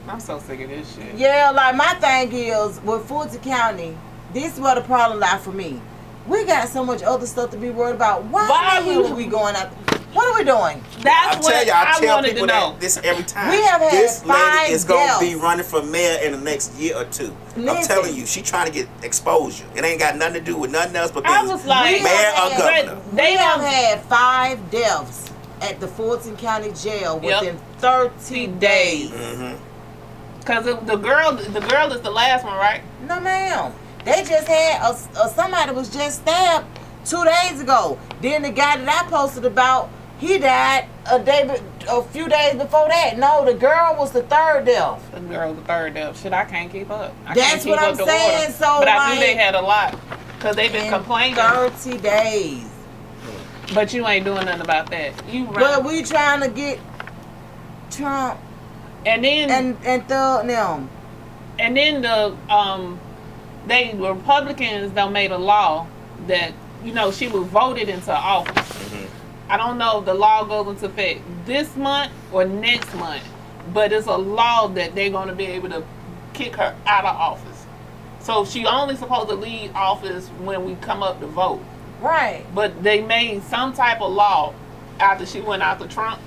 I'm so sick of this shit. Yeah, like my thing is with Fulton County, this is where the problem lies for me. We got so much other stuff to be worried about. Why are we going out? What are we doing? That's what I wanted to know. This every time. We have had this 5 lady is going deaths. to be running for mayor in the next year or 2. Listen. I'm telling you, she trying to get exposure. It ain't got nothing to do with nothing else but I being was like, mayor or governor. They have had 5 deaths at the Fulton County Jail within 30 days. Because the girl is the last one, right? No, ma'am. They just had somebody was just stabbed 2 days ago. Then the guy that I posted about, he died a few days before that. No, the girl was the 3rd death. The girl was the 3rd death. Shit, I can't keep up. That's what I'm saying. So, but I knew they had a lot because they've been complaining. 30 days. But you ain't doing nothing about that. But we trying to get Trump and then thug them. And then the Republicans done made a law that she was voted into office. I don't know if the law goes into effect this month or next month, but it's a law that they're going to be able to kick her out of office. So she only supposed to leave office when we come up to vote. Right. But they made some type of law after she went out to Trump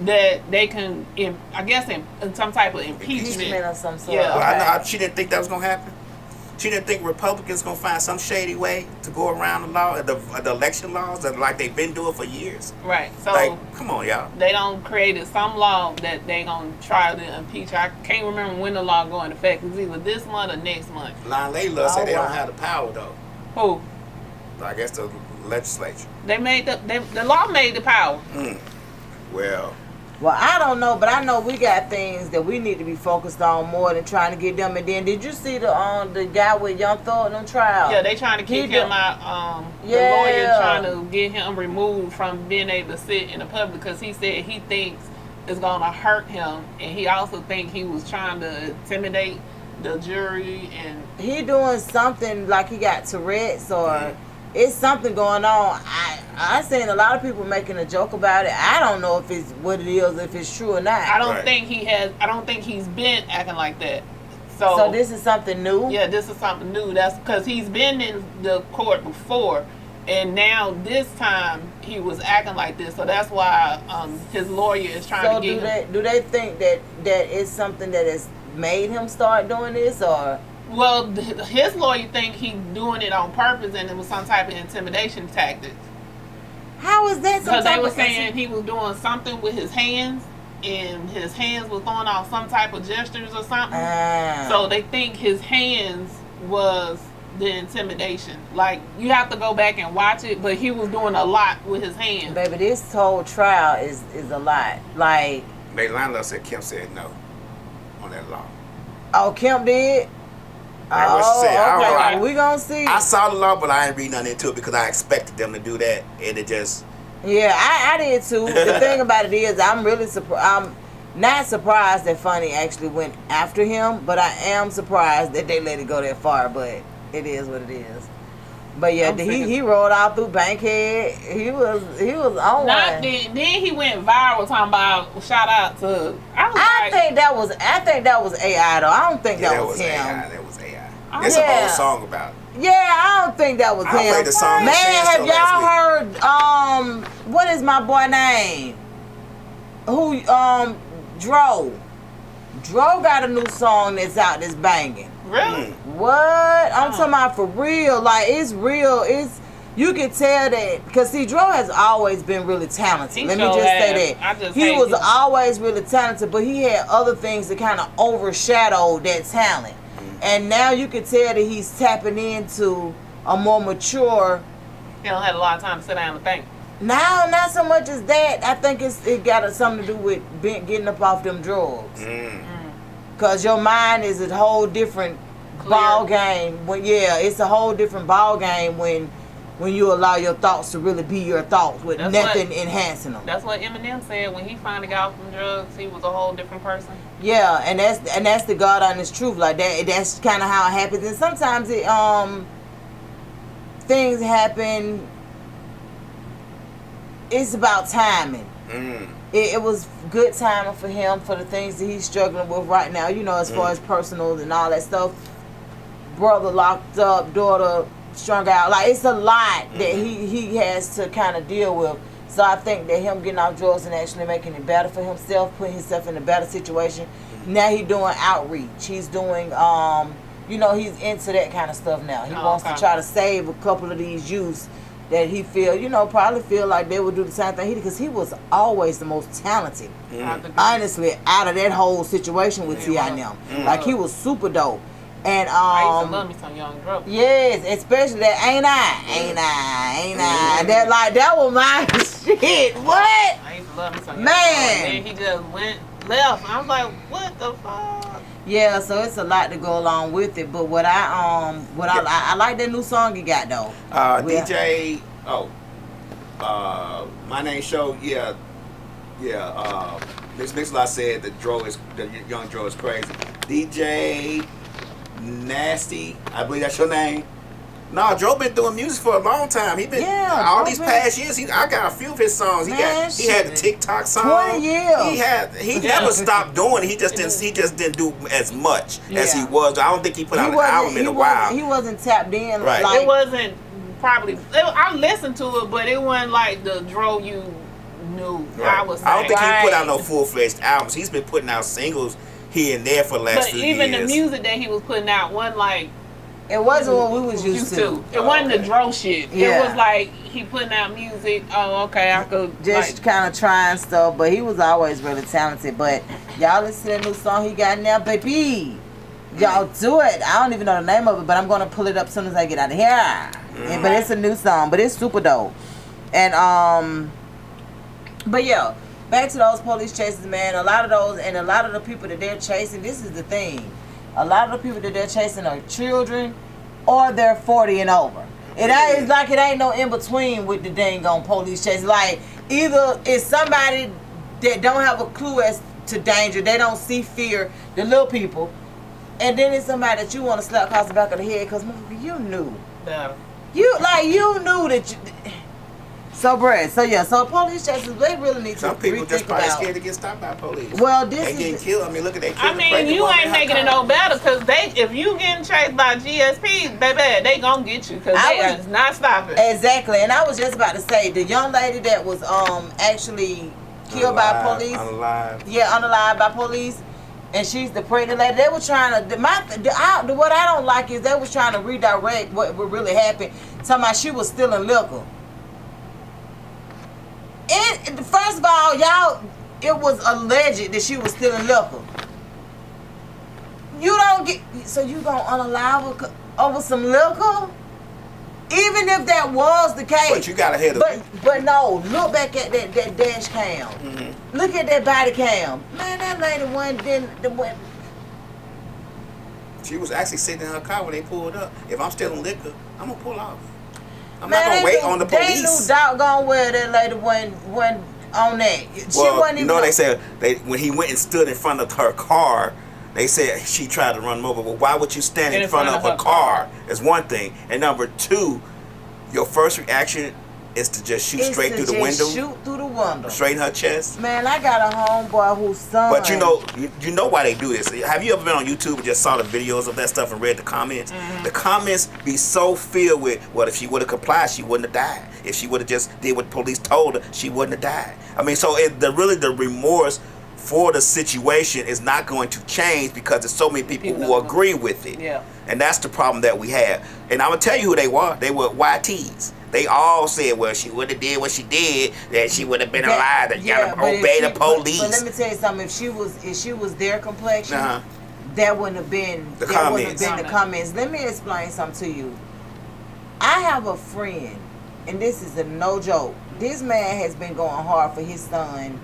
that they can, in some type of impeachment of some sort. Yeah. Well, she didn't think that was going to happen. She didn't think Republicans going to find some shady way to go around the law, the election laws, like they've been doing for years. Right. So, like, come on, y'all. They don't created some law that they going to try to impeach. I can't remember when the law go into effect. It's either this month or next month. Layla said they don't have the power, though. Who? I guess the legislature. They made the law made the power. Well, I don't know, but I know we got things that we need to be focused on more than trying to get them. And then, did you see the guy with Young Thug on trial? Yeah, they trying to kick him out. The lawyer trying to get him removed from being able to sit in the public because he said he thinks it's going to hurt him, and he also think he was trying to intimidate the jury. And he doing something like he got Tourette's or it's something going on. I seen a lot of people making a joke about it. I don't know if it's what it is, if it's true or not. I don't think he has. I don't think he's been acting like that. So this is something new. Yeah, this is something new. That's because he's been in the court before, and now this time he was acting like this. So that's why his lawyer is trying to get him. Do they think that it's something that has made him start doing this, or? Well, his lawyer think he's doing it on purpose, and it was some type of intimidation tactic. How is that? Because they were saying he was doing something with his hands, and his hands was throwing off some type of gestures or something. So they think his hands was the intimidation. Like, you have to go back and watch it, but he was doing a lot with his hands. Baby, this whole trial is a lot. Like, they lined up said Kim said no on that law. Oh, Kim did? That's what she said. I don't know. We gonna see. I saw the law, but I ain't read nothing into it because I expected them to do that, and it just. Yeah, I did too. The thing about it is, I'm really surprised. I'm not surprised that Funny actually went after him, but I am surprised that they let it go that far. But it is what it is. But yeah, he rolled out through Bankhead. He was on one. Then he went viral talking about shout out to. I think that was AI though. I don't think that was him. That was AI. There's a whole song about it. Yeah, I don't think that was him. I played the song. Man, have y'all heard? What is my boy name? Who? Dro. Dro got a new song that's out that's banging. Really? What? I'm talking about for real. Like, it's real. You can tell that because see, Dro has always been really talented. Let me just say that he was always really talented, but he had other things that kind of overshadowed that talent. And now you can tell that he's tapping into a more mature. He don't have a lot of time to sit down and think. No, not so much as that. I think it got something to do with getting up off them drugs. Cause your mind is a whole different ball game. It's a whole different ball game when you allow your thoughts to really be your thoughts with nothing enhancing them. That's what Eminem said when he finally got off from drugs. He was a whole different person. Yeah, and that's the God honest truth. Like that. That's kind of how it happens. And sometimes things happen. It's about timing. It was good timing for him for the things that he's struggling with right now. You know, as far as personal and all that stuff. Brother locked up, daughter strung out. Like, it's a lot that he has to kind of deal with. So I think that him getting off drugs and actually making it better for himself, putting himself in a better situation. Now he's doing outreach. He's doing, he's into that kind of stuff now. He wants to try to save a couple of these youths that he probably feel like they would do the same thing because he was always the most talented. Honestly, out of that whole situation with T.I. and them. Like, he was super dope. And I used to love me some Young Dro. Yes, especially that ain't I. That was my shit. What? I used to love me some Young Dro. And then he just left. I was like, what the fuck? Yeah, so it's a lot to go along with it. But I like that new song you got though. My name show. Mixalot said the young Dro is crazy. DJ Nasty, I believe that's your name. No, Dro been doing music for a long time. He been all these past years. I got a few of his songs. He had the TikTok song. 20 years. He never stopped doing it. He just didn't do as much as he was. I don't think he put out an album in a while. He wasn't tapped in. Right. It wasn't probably. I listened to it, but it wasn't like the Dro you knew. Right. I was. I don't think he put out no full-fledged albums. He's been putting out singles here and there for the last few years. But even the music that he was putting out wasn't like. It wasn't what we was used to. It wasn't the Dro shit. Yeah. It was like he putting out music. Oh, okay, I could just kind of trying stuff, but he was always really talented. But y'all listen to that new song he got now, baby. Y'all do it. I don't even know the name of it, but I'm gonna pull it up as soon as I get out of here. But it's a new song, but it's super dope. And but yeah, back to those police chases, man. A lot of the people that they're chasing. This is the thing. A lot of the people that they're chasing are children or they're 40 and over. It ain't no in between with the dang on police chase. Like, either it's somebody that don't have a clue as to danger, they don't see fear, the little people, and then it's somebody that you want to slap across the back of the head because you knew. Yeah. You knew that you. So, Brad, so police chases, they really need to some people rethink just probably about. scared to get stopped by police. Well, they getting killed. I mean, look at that. I mean, you ain't making it no better because if you getting chased by GSP, baby, they gonna get you because they are not stopping. Exactly, and I was just about to say the young lady that was actually killed by police. Unalive. Yeah, unalive by police. And she's the pregnant lady. They were trying to. What I don't like is they was trying to redirect what really happened. Talking about she was stealing liquor. First of all, y'all, it was alleged that she was stealing liquor. You don't get, so you gonna unalive her over some liquor? Even if that was the case. But you gotta hear the. But no, look back at that dash cam. Mm-hmm. Look at that body cam. Man, that lady went. She was actually sitting in her car when they pulled up. If I'm stealing liquor, I'm gonna pull off. I'm not gonna wait on the police. They knew doggone well that lady went on that. She wasn't even. They said when he went and stood in front of her car, they said she tried to run him over. Well, why would you stand in front of a car? Is one thing, and number two, your first reaction is to just shoot straight through the window. Shoot through the window. Straight in her chest. Man, I got a homeboy whose son. But you know why they do this. Have you ever been on YouTube and just saw the videos of that stuff and read the comments? Mm-hmm. The comments be so filled with, well, if she would have complied, she wouldn't have died. If she would have just did what the police told her, she wouldn't have died. I mean, so the remorse for the situation is not going to change because there's so many people who agree with it. Yeah. And that's the problem that we have. And I'm going to tell you who they were. They were YTs. They all said, well, she would have did what she did, that she would have been alive, that obey the police. But let me tell you something. If she was their complexion, that wouldn't have been the comments. Let me explain something to you. I have a friend, and this is a no joke. This man has been going hard for his son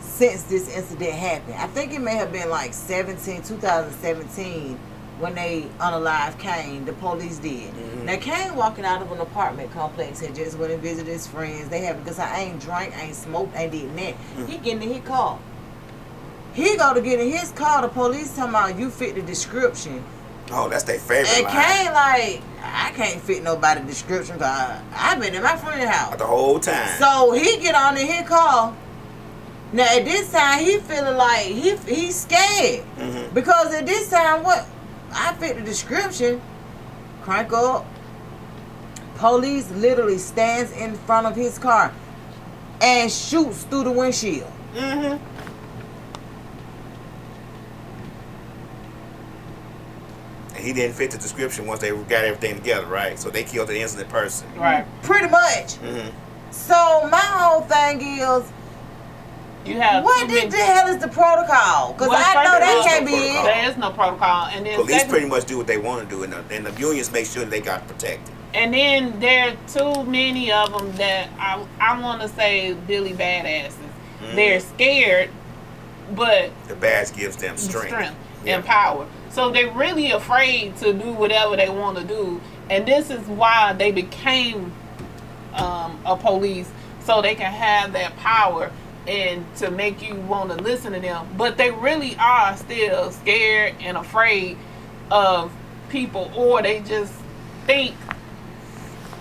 since this incident happened. I think it may have been like 2017. When they unalived Kane, the police did. Mm-hmm. Now Kane walking out of an apartment complex had just went and visited his friends. They have because I ain't drank, ain't smoked, ain't did that. Mm-hmm. He getting in his car. He go to get in his car. The police talking about you fit the description. Oh, that's their favorite. And line. Kane like I can't fit nobody's description because I've been in my friend's house the whole time. So he get on in his car. Now at this time he feeling like he's scared because at this time what. I fit the description. Crank up. Police literally stands in front of his car. and shoots through the windshield. Mm-hmm. And he didn't fit the description once they got everything together, right? So they killed the innocent person. Right. Pretty much. Mm-hmm. So my whole thing is, You have what the hell is the protocol? Because Well, I know that there's can't no be protocol. it. There is no protocol, and then Police second- pretty much do what they want to do, and the unions make sure they got protected. And then there are too many of them that I want to say Billy badasses. They're scared, but The badge gives them strength. and power. So they're really afraid to do whatever they want to do, and this is why they became a police, so they can have that power and to make you want to listen to them. But they really are still scared and afraid of people, or they just think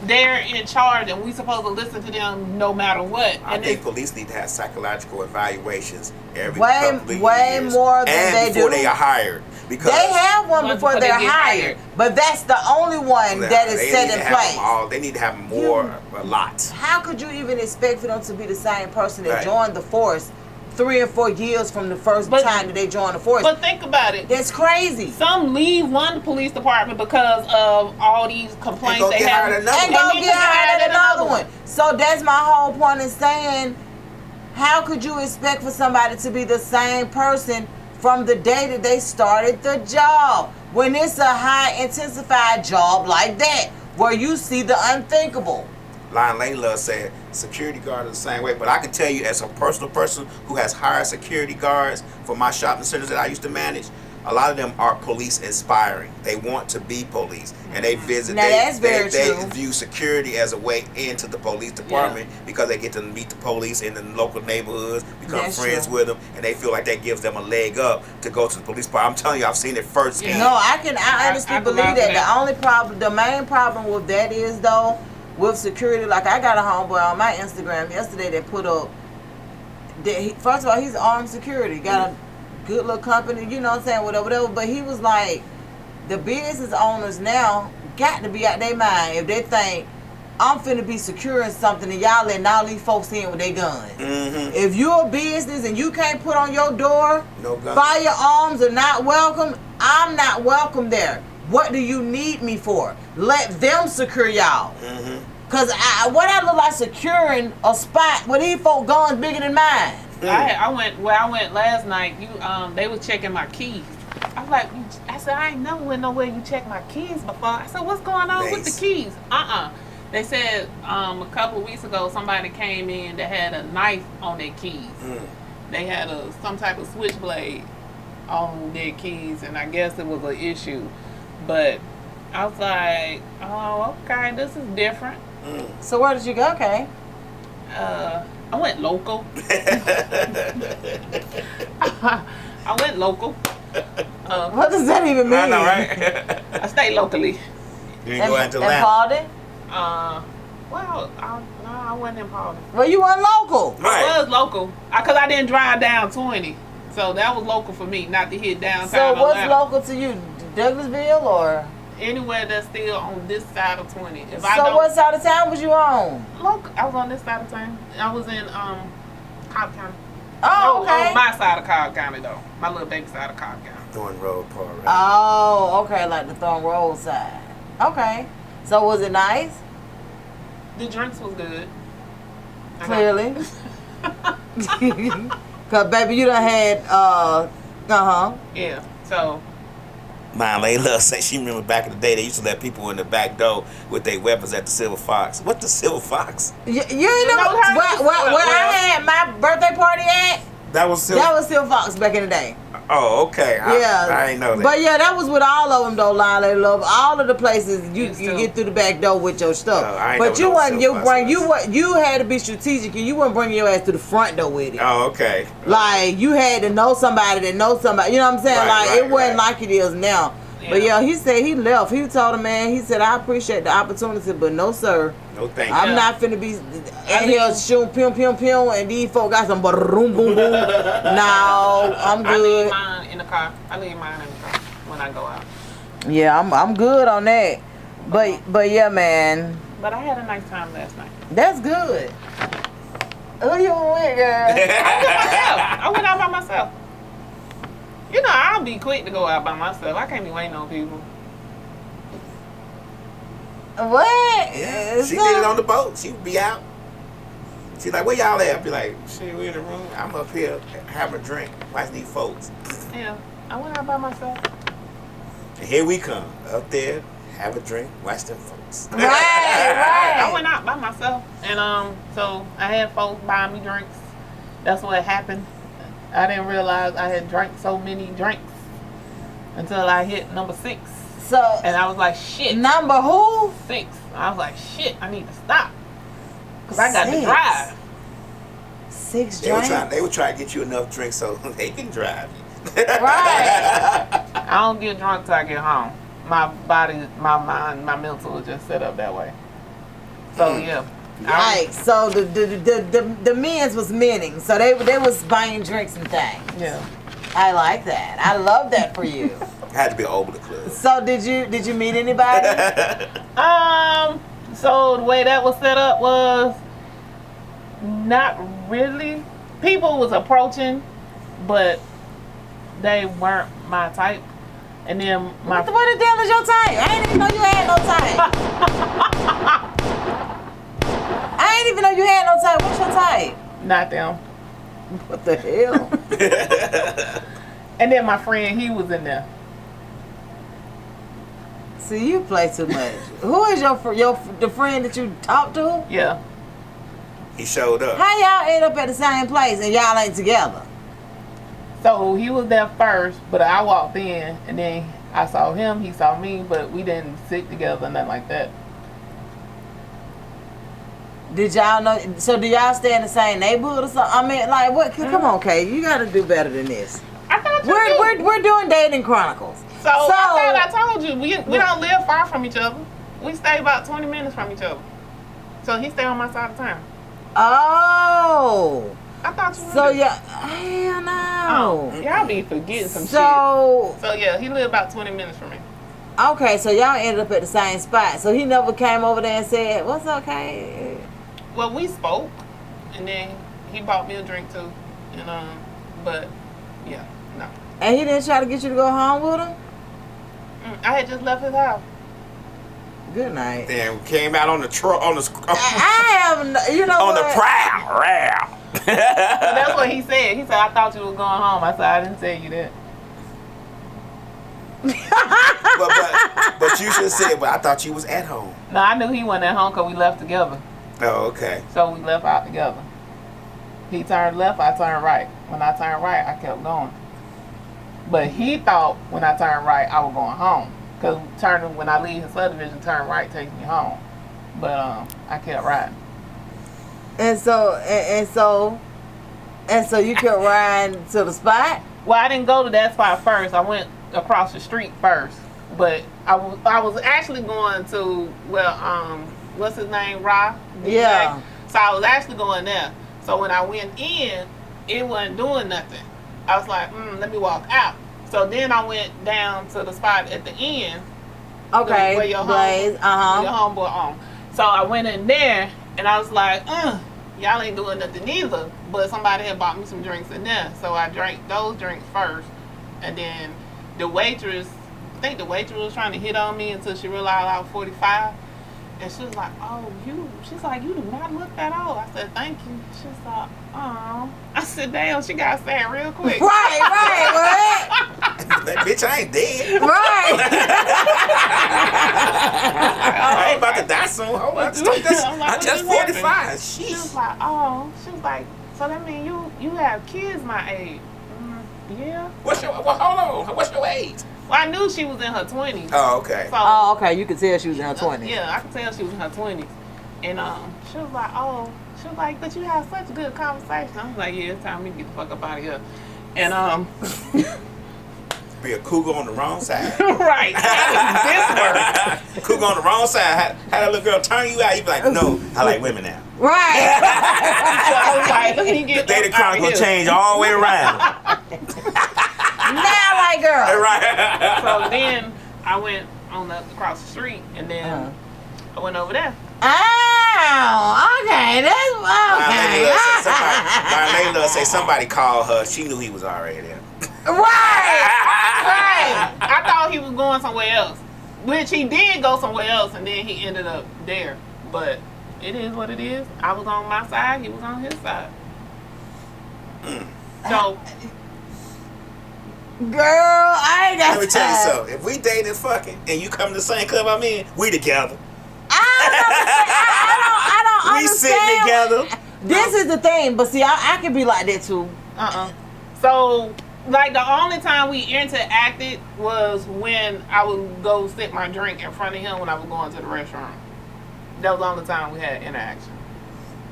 they're in charge and we supposed to listen to them no matter what. I And think police need to have psychological evaluations every Way couple of years, more than and they before do. they are hired. Because They have one One before before they they're get hired, hired. but that's the only one that is they set need in to have place. them all. They need to have more, a lot. How could you even expect for them to be the same person that Right. joined the force 3 or 4 years from the first But- time that they joined the force? But think about it. That's crazy. Some leave one police department because of all these complaints go they get have. hired at another And one. go need get to hired at another one. one. So that's my whole point in saying, how could you expect for somebody to be the same person from the day that they started the job when it's a high intensified job like that where you see the unthinkable? Lion Layla said security guards are the same way, but I can tell you as a personal person who has hired security guards for my shopping centers that I used to manage, a lot of them are police inspiring. They want to be police, and they visit. Now, that's very they true. view security as a way into the police department because they get to meet the police in the local neighborhoods, become That's friends true. with them, and they feel like that gives them a leg up to go to the police department. I'm telling you, I've seen it firsthand. No, I honestly I believe believe that. that. The main problem with that is though, with security, like I got a homeboy on my Instagram yesterday that put up that first of all, he's armed security, got a good little company, you know what I'm saying, whatever, but he was like, the business owners now got to be out their mind if they think I'm finna be securing something and y'all letting all these folks in with their guns. Mm-hmm. If you're a business and you can't put on your door, No gun. firearms are not welcome, I'm not welcome there. What do you need me for? Let them secure y'all. Mm-hmm. Cause what I look like securing a spot where these folk guns bigger than mine. I went last night. They was checking my keys. I was like, I said, I ain't never went nowhere you check my keys before. I said, what's going on with the keys? They said a couple of weeks ago somebody came in that had a knife on their keys. They had some type of switchblade on their keys, and I guess it was an issue. But I was like, oh, okay, this is different. So where did you go, Kay? I went local. I went local. What does that even mean? I know, right? I stay locally. You didn't go out to Atlanta. Paulden? Well, I wasn't in Paulden. Well, you weren't local. Right. I was local because I didn't drive down 20, so that was local for me, not to hit downtown. So what's Atlanta. local to you? Douglasville or? Anywhere that's still on this side of 20. If I So don't, what side of town was you on? local, I was on this side of town. I was in Cobb County. Oh, No, okay. on my side of Cobb County though. My little baby side of Cobb County. Thorn Road Park. Right? Oh, okay, like the Thorn Road side. Okay. So was it nice? The drinks was good. Clearly. Cause baby, you done had Yeah. So Mine Layla said she remember back in the day they used to let people in the back door with their weapons at the Silver Fox. What the Silver Fox? You ain't know never how to- where I had my birthday party at? That was Silver. That was still Fox back in the day. Oh, okay. Yeah, I ain't know that. But yeah, that was with all of them though. Line they love all of the places you Yes, too. get through the back door with your stuff. Oh, I ain't but never you know wasn't Silver Fox you had to be strategic and you wasn't bringing your ass to the front door with it. Oh, okay. Like you had to know somebody that knows somebody. You know what I'm saying? Right, like right, it wasn't right. like it is now. But yeah, he said he left. He told him, man, he said, I appreciate the opportunity, but no, sir. No thank you. I'm not finna be in here shooting pim pim pim and these folks got some boom boom boom. No, I'm I leave good. mine in the car. I leave mine in the car when I go out. Yeah, I'm good on that. But yeah, man, But I had a nice time last night. that's good. Who you with, girl? I went out by myself. You know, I'll be quick to go out by myself. I can't be waiting on people. What? Yeah, she did it on the boat. She would be out. She's like, where y'all at? I'd be like, shit, we in the room. I'm up here having a drink. Watch these folks. Yeah, I went out by myself. And here we come. Up there, have a drink, watch them folks. Right, right. I went out by myself. And so I had folks buying me drinks. That's what happened. I didn't realize I had drank so many drinks until I hit number 6. So, and I was like, shit. Number who? 6. I was like, shit, I need to stop. Because I got to drive. 6 drinks? They were trying to get you enough drinks so they can drive you. Right. I don't get drunk till I get home. My body, my mind, my mental is just set up that way. So, yeah. Right. So the men's was menning. So they was buying drinks and things. Yeah. I like that. I love that for you. Had to be over the club. So did you meet anybody? So the way that was set up was not really. People was approaching, but they weren't my type. And then what the hell is your type? I didn't even know you had no type. I didn't even know you had no type. What's your type? Not them. What the hell? And then my friend, he was in there. See, you play too much. Who is the friend that you talked to? Yeah. He showed up. How y'all end up at the same place and y'all ain't together? So he was there first, but I walked in and then I saw him, he saw me, but we didn't sit together, nothing like that. Did y'all know? So do y'all stay in the same neighborhood or something? I mean, like, what? Come on, Kay, you got to do better than this. I thought you we're doing dating chronicles. So I thought I told you we don't live far from each other. We stay about 20 minutes from each other. So he stay on my side of town. Oh. I thought you. So yeah, hell no. Oh, y'all be forgetting some shit. So yeah, he lived about 20 minutes from me. Okay, so y'all ended up at the same spot. So he never came over there and said, "What's okay?" Well, we spoke, and then he bought me a drink too, and but yeah, no. And he didn't try to get you to go home with him? I had just left his house. Good night. Damn, came out on the truck on the. I have, you know, on what? the prowl. So that's what he said. He said, "I thought you was going home." I said, "I didn't tell you that." but you should have said, "But I thought you was at home." No, I knew he wasn't at home because we left together. Oh, okay. So we left out together. He turned left, I turned right. When I turned right, I kept going. But he thought when I turned right, I was going home. Because when I leave his subdivision, turn right takes me home. But I kept riding. And so you kept riding to the spot? Well, I didn't go to that spot first. I went across the street first. But I was actually going to, what's his name, Ra? Yeah. So I was actually going there. So when I went in, it wasn't doing nothing. I was like, let me walk out. So then I went down to the spot at the end. Okay. Where your Blaze. homeboy on. So I went in there and I was like, y'all ain't doing nothing either. But somebody had bought me some drinks in there. So I drank those drinks first. And then the waitress, I think the waitress was trying to hit on me until she realized I was 45. And she was like, she's like, you do not look that old. I said, thank you. She's like, oh. I said, damn, she got sad real quick. Right, what? That bitch, I ain't dead. Right. I ain't about to die soon. Hold on, I'm just 45. She was like, she was like, so that means you have kids my age. Yeah. Hold on, what's your age? Well, I knew she was in her 20s. Oh, okay. So, Okay. You could tell she was in her 20s. Yeah, I could tell she was in her 20s. And she was like, but you have such good conversation. I was like, yeah, it's time for me to get the fuck up out of here. And be a cougar on the wrong side. Right. How does this work? Cougar on the wrong side. How that little girl turn you out? You be like, no, I like women now. Right. So I was like, let me get the dating Chronicles change all the way around. Now, like, girl. Right. So then I went across the street, and then I went over there. Okay, that's okay. Layla say somebody called her. She knew he was already there. Right. I thought he was going somewhere else, which he did go somewhere else, and then he ended up there. But it is what it is. I was on my side. He was on his side. So, Girl, I ain't got let me tell you something. If we dating fucking and you come to the same club I'm in, we together. I don't We sitting together. This is the thing, but see, I can be like that too. So, like, the only time we interacted was when I would go sit my drink in front of him when I was going to the restaurant. That was the only time we had interaction.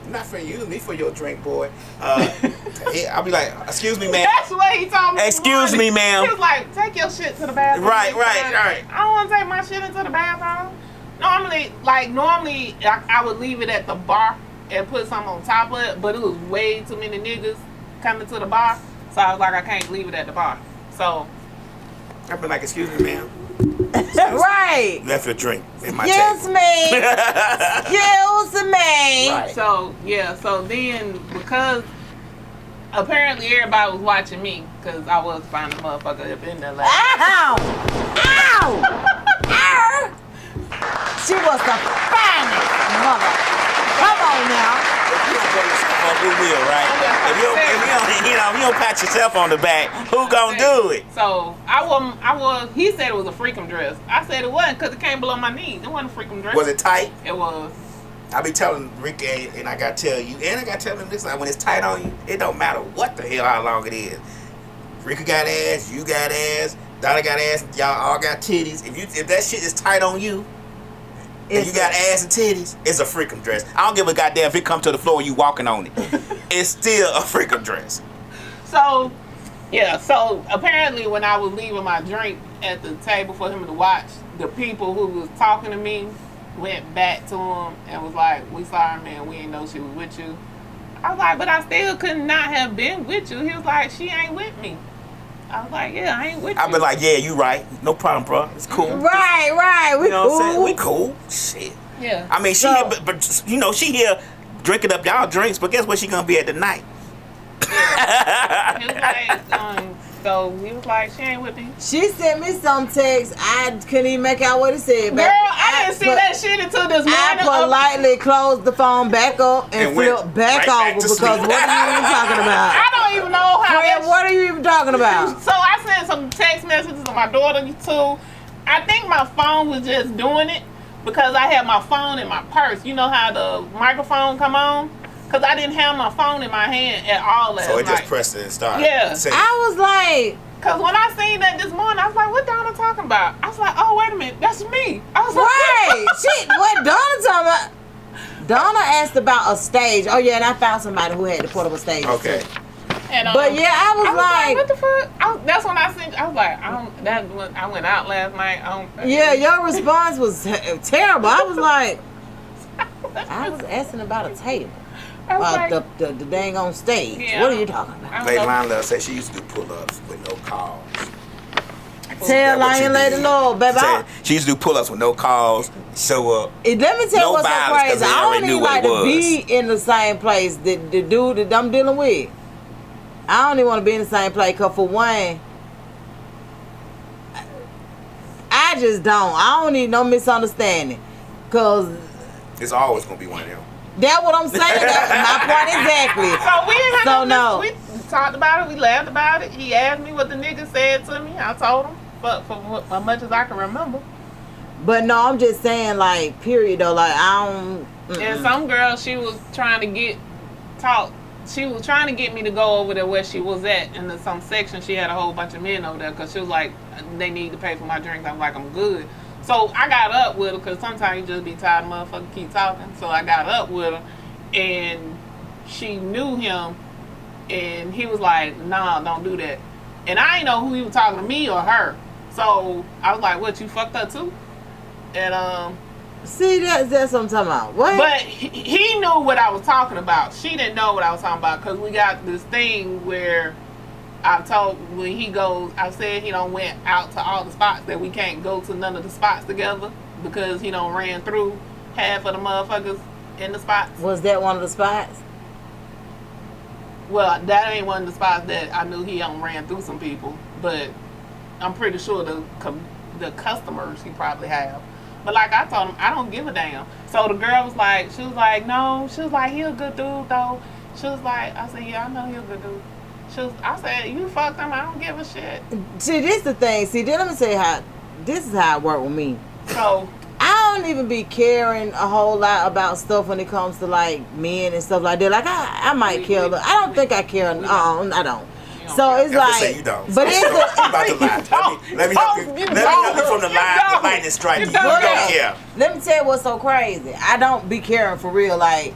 Not for you, me for your drink, boy. I'll be like, excuse me, ma'am. That's what he told me. Excuse me, ma'am. He was like, take your shit to the bathroom. Right. I don't want to take my shit into the bathroom. Normally, I would leave it at the bar and put something on top of it, but it was way too many niggas coming to the bar, so I was like, I can't leave it at the bar. So I'd be like, excuse me, ma'am. Right. You left your drink in my Excuse table. me. Excuse me. Right. So then, because apparently everybody was watching me, because I was finding a motherfucker up in there like, Ow! Ow! Ow! She was the finest mother. Come on now. If you don't put yourself on, who will, right? If you don't pat yourself on the back, who gonna do it? So he said it was a freakum dress. I said it wasn't, because it came below my knees. It wasn't a freakum dress. Was it tight? It was. I be telling Rick, and I gotta tell you, and I gotta tell him this, like, when it's tight on you, it don't matter what the hell, how long it is. Ricky got ass, you got ass, Donna got ass, y'all all got titties. If that shit is tight on you, and you got ass and titties, it's a freakum dress. I don't give a goddamn if it come to the floor and you walking on it. It's still a freakum dress. So apparently when I was leaving my drink at the table for him to watch, the people who was talking to me went back to him and was like, we sorry, man, we ain't know she was with you. I was like, but I still could not have been with you. He was like, she ain't with me. I was like, yeah, I ain't with you. I been like, yeah, you right. No problem, bro. It's cool. Right. We You know what I'm saying? cool. We cool. Shit. Yeah. I mean, she here, but she here drinking up y'all drinks, but guess where she gonna be at the night? He was like, so he was like, she ain't with me. She sent me some text. I couldn't even make out what it said. Girl, I didn't see that shit until this morning. I politely closed the phone back up and flipped back right back over to because sleep. what are you even talking about? I don't even know how Friend, that what are you even talking about? So I sent some text messages to my daughter too. I think my phone was just doing it because I had my phone in my purse. You know how the microphone come on? Because I didn't have my phone in my hand at all last night. So it just pressed it and started. Yeah. I was like, because when I seen that this morning, I was like, what Donna talking about? I was like, oh, wait a minute, that's me. I was like, right. Shit, what Donna talking about? Donna asked about a stage. Oh yeah, and I found somebody who had the portable stage. Okay. And, but yeah, I was like, what the fuck? That's when I seen. I was like, I went out last night. Yeah, your response was terrible. I was like, I was asking about a table. Like, the dang on stage. Yeah, what are you talking about? Lady Lionel said she used to do pull-ups with no calls. Tell Lion Lady Lord, baby. She used to do pull-ups with no calls. Show up. Let me tell you what's so crazy. I don't even like to be in the same place that the dude that I'm dealing with. I don't even want to be in the same place because for one, I just don't. I don't need no misunderstanding because it's always going to be one of them. That's what I'm saying. That's my point exactly. So we didn't have no. We talked about it. We laughed about it. He asked me what the nigga said to me. I told him, but for as much as I can remember. But no, I'm just saying, like, period though. Like, I don't. And some girl, she was trying to get me to go over there where she was at in some section. She had a whole bunch of men over there because she was like, they need to pay for my drinks. I'm like, I'm good. So I got up with her because sometimes you just be tired of motherfuckers keep talking. So I got up with her and she knew him and he was like, nah, don't do that. And I didn't know who he was talking to, me or her. So I was like, what, you fucked her too? And see, that's what I'm talking about. What? But he knew what I was talking about. She didn't know what I was talking about because we got this thing where I told when he goes, I said he don't went out to all the spots that we can't go to none of the spots together because he don't ran through half of the motherfuckers in the spots. Was that one of the spots? Well, that ain't one of the spots that I knew he ran through some people, but I'm pretty sure the customers he probably have. But like I told him, I don't give a damn. So the girl was like, no. She was like, he a good dude though. She was like, I said, yeah, I know he a good dude. I said, you fucked him, I don't give a shit. See, this the thing. See, then let me tell you how, this is how it worked with me. So, I don't even be caring a whole lot about stuff when it comes to like men and stuff like that. Like I might care. I don't think I care. I don't. So it's like, you don't. But it's about to lie. Let me help you. Let me help you from the lightning strike. You don't care. Let me tell you what's so crazy. I don't be caring for real. Like,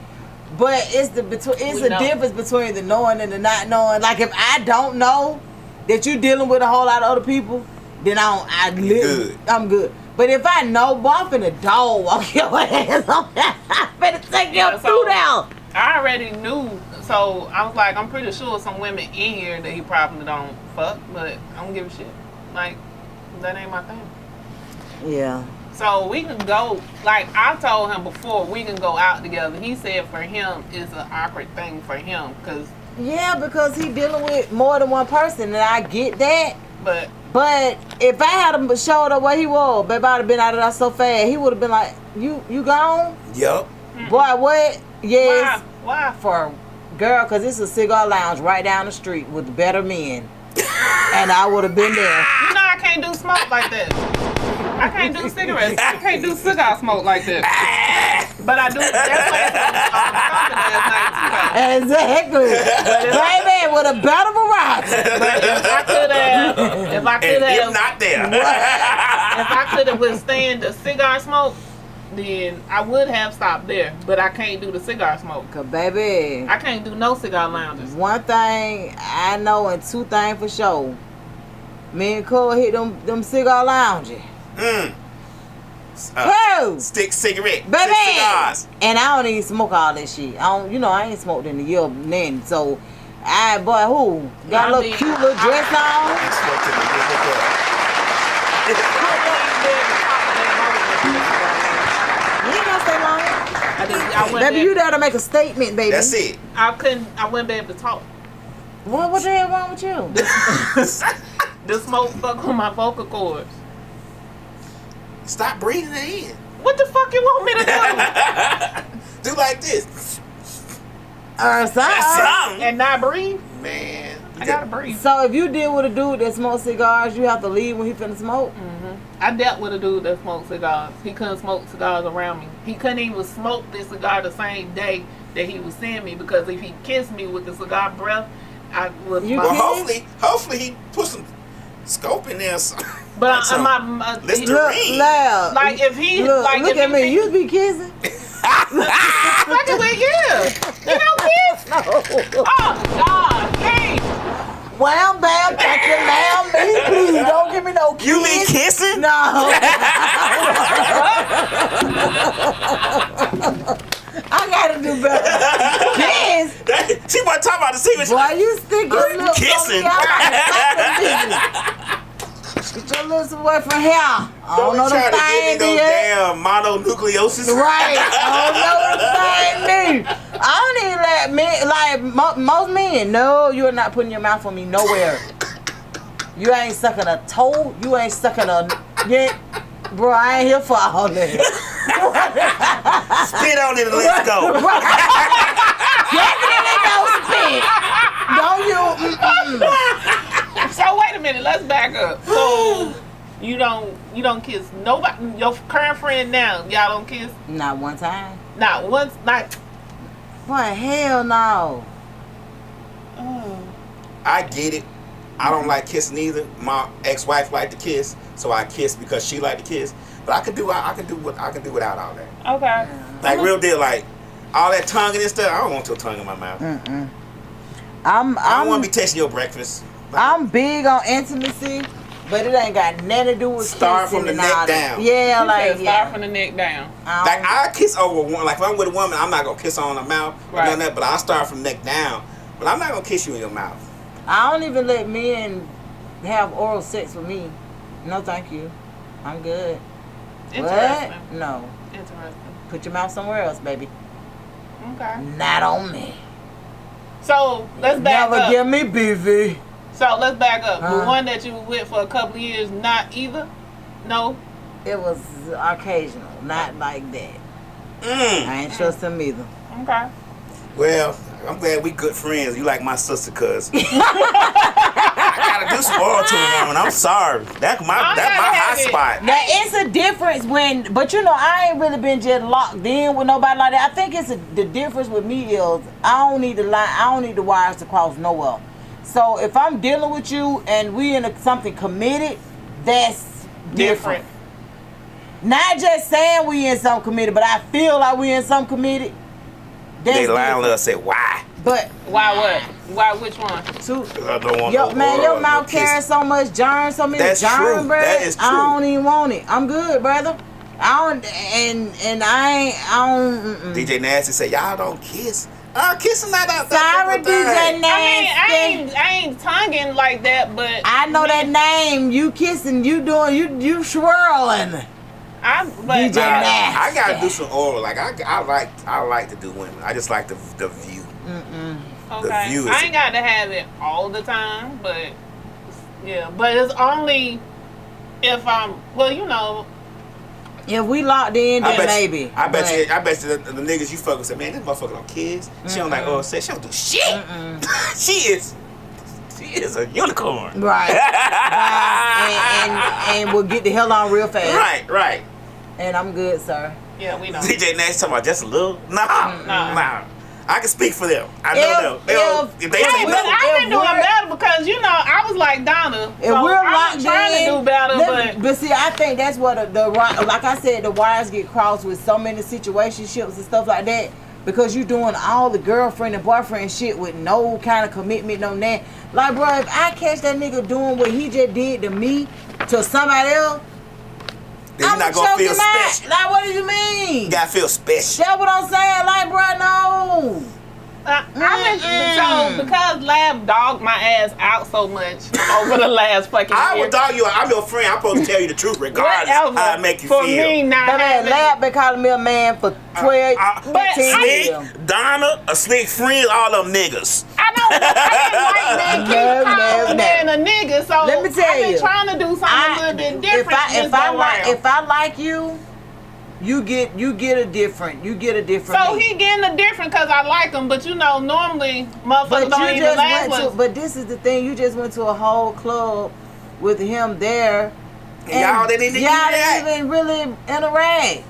but it's the difference between the knowing and the not knowing. Like if I don't know that you're dealing with a whole lot of other people, then I'm good. But if I know, boy, I'm finna dog walk your ass. I'm finna take your food out. I already knew. So I was like, I'm pretty sure some women in here that he probably don't fuck, but I don't give a shit. Like, that ain't my thing. Yeah. So we can go, like I told him before, we can go out together. He said for him, it's an awkward thing for him. Because he dealing with more than one person, and I get that. But if I had him showed up where he was, baby, I'd have been out of there so fast. He would have been like, you gone? Yup. Mm-hmm. Boy, what? Yes. Why? For girl, because it's a cigar lounge right down the street with better men. And I would have been there. You know I can't do smoke like that. I can't do cigarettes. I can't do cigar smoke like that. But I do. That's exactly. Baby, with a better variety. But if I could have, if not there. If I could have withstand the cigar smoke, then I would have stopped there. But I can't do the cigar smoke. Cause baby, I can't do no cigar lounges. One thing I know and two things for sure. Me and Cole hit them cigar lounges. Stick cigarette, baby. Stick cigars. And I don't even smoke all that shit. I ain't smoked in a year then. So, boy, who got a little cute little dress on? You ain't gonna stay long. Baby, you there to make a statement, baby. That's it. I wouldn't be able to talk. What the hell wrong with you? The smoke fuck on my vocal cords. Stop breathing it in. What the fuck you want me to do? Do like this. Something. And not breathe? Man. I gotta breathe. So if you deal with a dude that smokes cigars, you have to leave when he finna smoke? Mm-hmm. I dealt with a dude that smoked cigars. He couldn't smoke cigars around me. He couldn't even smoke this cigar the same day that he was seeing me, because if he kissed me with the cigar breath, I would. Hopefully he put some scope in there. But like loud. Like if he look at me, you be kissing. Fucking with you. You don't kiss? No. Oh God, hey. Wham bam, thank you, ma'am. Me, please don't give me no kiss. You be kissing? No. I gotta do better. Kiss. She wasn't talking about the secret. Boy, you stick your lips kissing. Get your lips away from here. I don't know the thing. Don't thing, damn mononucleosis. Right. I don't know the thing. I don't even let men, like most men, no, you are not putting your mouth on me nowhere. You ain't sucking a toe. You ain't sucking bro, I ain't here for all that. Spit on it and let's go. Definitely don't spit. Don't you? So wait a minute, let's back up. So you don't kiss nobody. Your current friend now, y'all don't kiss? Not one time. Not once. Not. Boy, hell no. I get it. I don't like kissing either. My ex-wife liked to kiss, so I kiss because she liked to kiss. But I can do without all that. Okay. Like real deal, like all that tonguing and stuff. I don't want your tongue in my mouth. I don't want to be tasting your breakfast. I'm big on intimacy, but it ain't got nothing to do with start kissing from the and neck all that. down. Yeah, start from the neck down. Like I kiss over one. Like if I'm with a woman, I'm not gonna kiss her on the mouth or right. none of that. But I start from neck down. But I'm not gonna kiss you in your mouth. I don't even let men have oral sex with me. No, thank you. I'm good. Interesting. What? No. Interesting. Put your mouth somewhere else, baby. Okay. Not on me. So let's back Never up. give me BV. So let's back up. The one that you were with for a couple of years, not either? No? It was occasional, not like that. I ain't trust him either. Okay. Well, I'm glad we good friends. You like my sister, cuz. I gotta do some oral to the woman. I'm sorry. That's my hot spot. Now it's a difference when, but you know, I ain't really been just locked in with nobody like that. I think it's the difference with me is I don't need the line. I don't need the wires to cross nowhere. So if I'm dealing with you and we in something committed, that's different. Not just saying we in something committed, but I feel like we in something committed. They lying to us, say why? But why what? Why which one? I don't want your mouth carrying so much germ, so many That's germ, true. bro. That is true. I don't even want it. I'm good, brother. I don't, and I don't. DJ Nasty say y'all don't kiss. Kissing not out there. Sorry, DJ Nasty. I ain't tonguing like that, but I know that name. You kissing, you doing, you swirling. DJ Nasty. I gotta do some oral. Like I like to do women. I just like the view. Okay. The view is I ain't got to have it all the time, but yeah. But it's only if I'm If we locked in, then maybe. I bet you the niggas you fuck with say, man, this motherfucker don't kiss. She don't like oral sex. She don't do shit. She is a unicorn. Right. and we'll get the hell on real fast. Right. And I'm good, sir. Yeah, we know. DJ Nash talking about just a little? Nah. I can speak for them. I know them. If they say but no, I've been doing better because I was like Donna. If we're I'm trying to do better, but see, I think that's what the like I said, the wires get crossed with so many situationships and stuff like that because you doing all the girlfriend and boyfriend shit with no kind of commitment on that. Like, bro, if I catch that nigga doing what he just did to me to somebody else, then you're not gonna feel special. Like, what do you mean? You gotta feel special. That's what I'm saying. Like, bro, no. So because Lab dogged my ass out so much over the last fucking year. I would dog you out. I'm your friend. I'm supposed to tell you the truth regardless of how it make you for feel. Me not having Lab been calling me a man for 12, 15 years. Slick, Donna, a slick friend, all them niggas. I didn't like men keep calling man a nigga, so let me tell I've been you, trying to do something a little bit different. If I like you, you get a different. So he getting a different because I like him, but normally motherfuckers don't even last. But this is the thing. You just went to a whole club with him there. And y'all didn't even really interact.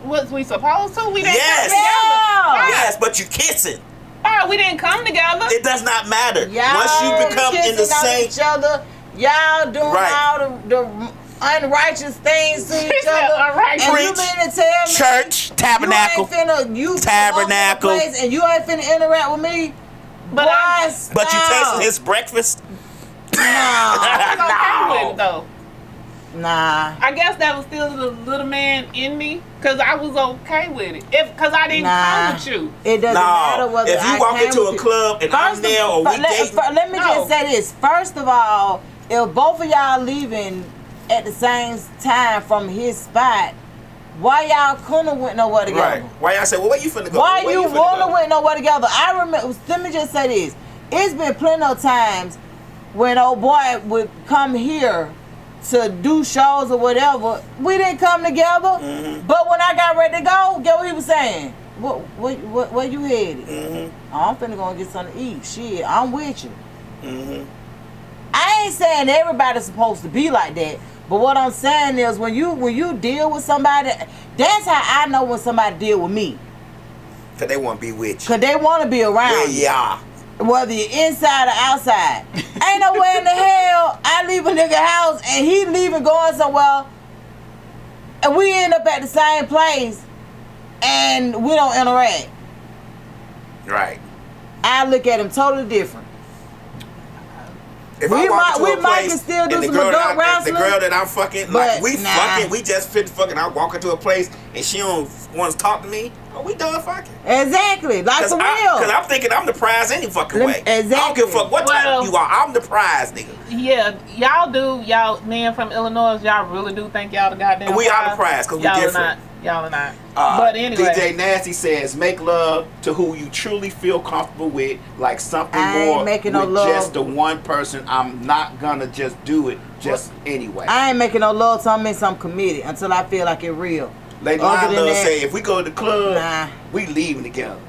Was we supposed to? We didn't come together. Yes, but you kissing. Oh, we didn't come together. It does not matter. Y'all once you become in the same each other, y'all doing all the unrighteous things to each other. And you mean to tell me church, tabernacle, tabernacle, and you ain't finna interact with me? But you tasted his breakfast? No. I was okay with it though. Nah. I guess that was still the little man in me because I was okay with it. Because I didn't come with you. It doesn't matter whether if you walk into a club and I'm there or we dating. Let me just say this. First of all, if both of y'all leaving at the same time from his spot, why y'all couldn't went nowhere together? Right. Why y'all say, well, where you finna go? Why you wanna went nowhere together? I remember. Let me just say this. It's been plenty of times when old boy would come here to do shows or whatever, we didn't come together. But when I got ready to go, guess what he was saying? Where you headed? I'm finna go and get something to eat. Shit, I'm with you. I ain't saying everybody's supposed to be like that, but what I'm saying is when you deal with somebody, that's how I know when somebody deal with me. Cause they want to be with you. Cause they want to be around you. Yeah. Whether you're inside or outside. Ain't nowhere in the hell I leave a nigga house and he leaving going somewhere and we end up at the same place and we don't interact. Right. I look at him totally different. If we I walk into a might place can still do and some adult wrestling. The girl that I'm fucking, like we just fit fucking. I walk into a place and she don't want to talk to me. Oh, we done fucking. Exactly, like for real. Because I'm thinking I'm the prize any fucking way. Exactly. I don't give a fuck what type you are. I'm the prize, nigga. Yeah, y'all men from Illinois, y'all really do think y'all the goddamn we are the prize because we different. Y'all are not. But anyway. DJ Nasty says, make love to who you truly feel comfortable with, like something more with just the one person. I'm not gonna just do it just anyway. I ain't making no love to me, so I'm committed until I feel like it's real. Lady Love say, if we go to the club, we leaving together.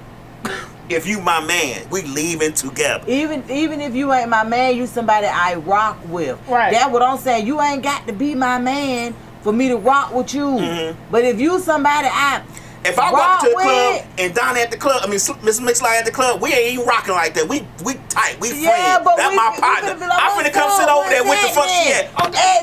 If you my man, we leaving together. Even if you ain't my man, you somebody I rock with. Right. That's what I'm saying. You ain't got to be my man for me to rock with you. Mm-hmm. But if you somebody if I walk to the club and Don at the club, Miss Mixalot at the club, we ain't even rocking like that. We tight, we friends. That's my partner. I'm finna come sit over there with the fuck she at.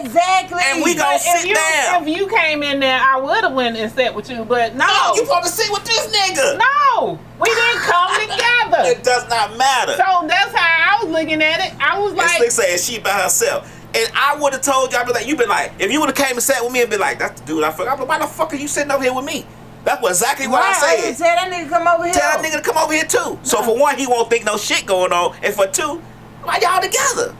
Exactly. And we gonna sit down. If you came in there, I would have went and sat with you, but no. You supposed to sit with this nigga. No, we didn't come together. It does not matter. So that's how I was looking at it. I was like, Slick saying she by herself. And I would have told you, I'd be like, you been like, if you would have came and sat with me and been like, that's the dude I fuck. I'm like, why the fuck are you sitting over here with me? That's exactly what I said. Tell that nigga to come over here. Tell that nigga to come over here too. So for one, he won't think no shit going on. And for two, why y'all together?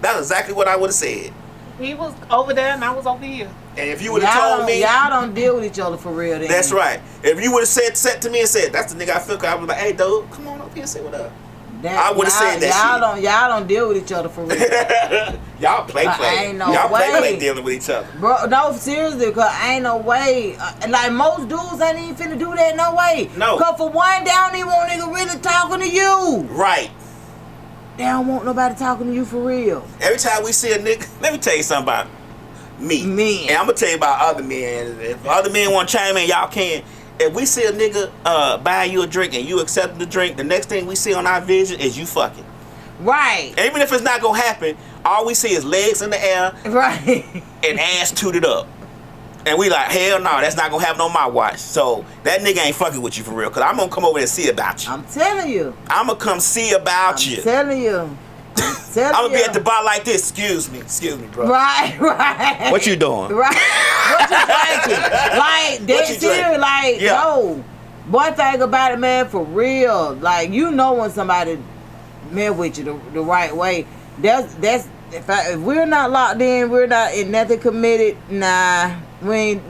That's exactly what I would have said. He was over there and I was over here. And if you would have told me, y'all don't deal with each other for real. Then. That's right. If you would have said to me and said, that's the nigga I fuck, I would be like, hey dude, come on up here and say what up. I would have said that y'all don't deal with each other for real. Y'all play. Ain't no y'all way. play dealing with each other. Bro, no, seriously, cause ain't no way. Like most dudes ain't even finna do that, no way. No. Cause for one, they don't even want nigga really talking to you. Right. They don't want nobody talking to you for real. Every time we see a nigga, let me tell you something about me. And I'm gonna tell you about other men. If other men want to chime in, y'all can. If we see a nigga buy you a drink and you accept the drink, the next thing we see on our vision is you fucking. Right. Even if it's not gonna happen, all we see is legs in the air. Right. And ass tooted up. And we like, hell no, that's not gonna happen on my watch. So that nigga ain't fucking with you for real. Cause I'm gonna come over and see about you. I'm telling you. I'm gonna come see about you. I'm telling you. I'm gonna be at the bar like this. Excuse me, bro. Right. What you doing? Right. What you drinking? Like that serious. Like yo. One thing about it, man, for real. Like you know when somebody met with you the right way. That's if we're not locked in, we're not in nothing committed. Nah, we ain't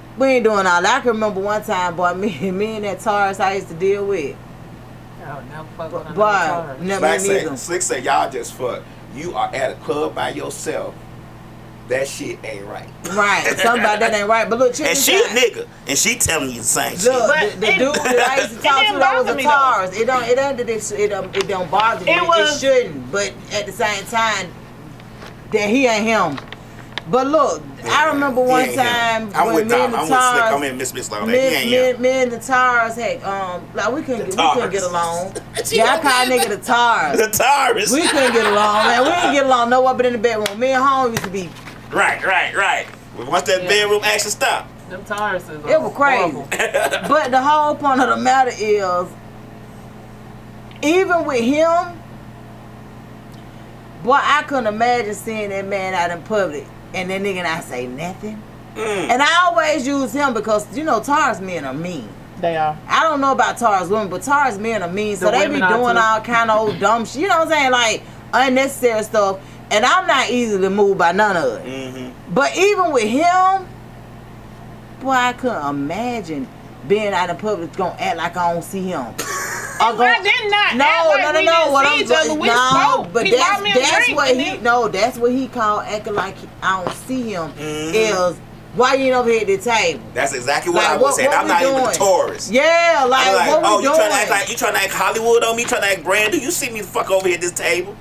doing all that. I can remember one time, boy, me and that Taurus I used to deal with. But never Slick say y'all just fuck. You are at a club by yourself. That shit ain't right. Right. Somebody that ain't right. But look, and she a nigga, and she telling you the same shit. Look, the dude that I used to talk to that was a Taurus. It don't bother me. It shouldn't. But at the same time, that he ain't him. But look, I remember one time when me and the Taurus, me and the Taurus had like we couldn't get along. Yeah, I call nigga the Taurus. The Taurus. We couldn't get along, man. We didn't get along nowhere but in the bedroom. Me and home used to be. Right. Once that bedroom action stopped. Them Tauruses. It was crazy. But the whole point of the matter is, even with him, boy, I couldn't imagine seeing that man out in public. And that nigga not say nothing. And I always use him because, you know, Taurus men are mean. They are. I don't know about Taurus women, but Taurus men are mean. So they be doing all kind of old dumb shit. You know what I'm saying? Like, unnecessary stuff. And I'm not easily moved by none of it. Mm-hmm. But even with him, boy, I couldn't imagine being out in public gonna act like I don't see him. I did not. That's what he called acting like I don't see him. Is why you ain't over here at the table? That's exactly what I was saying. I'm not even a Taurus. Yeah, like what we doing? You trying to act Hollywood on me? Trying to act brand new? You see me the fuck over here at this table?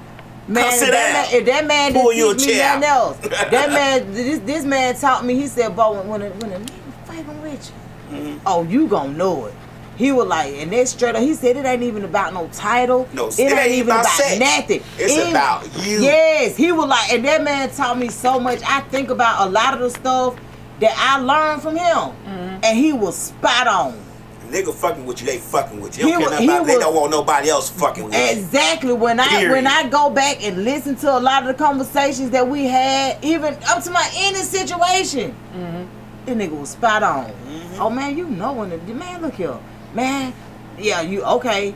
Man, if that man didn't teach me nothing else, that man, this man taught me. He said, "Boy, when a nigga fighting with you, oh, you gonna know it." He was like, and that's straight up. He said it ain't even about no title. No, it ain't even about nothing. It's about you. Yes, he was like, and that man taught me so much. I think about a lot of the stuff that I learned from him, and he was spot on. Nigga fucking with you, they fucking with you. They don't want nobody else fucking with you. Exactly. When I go back and listen to a lot of the conversations that we had, even up to my any situation, that nigga was spot on. Oh man, you know when man look here. Man, yeah, you okay.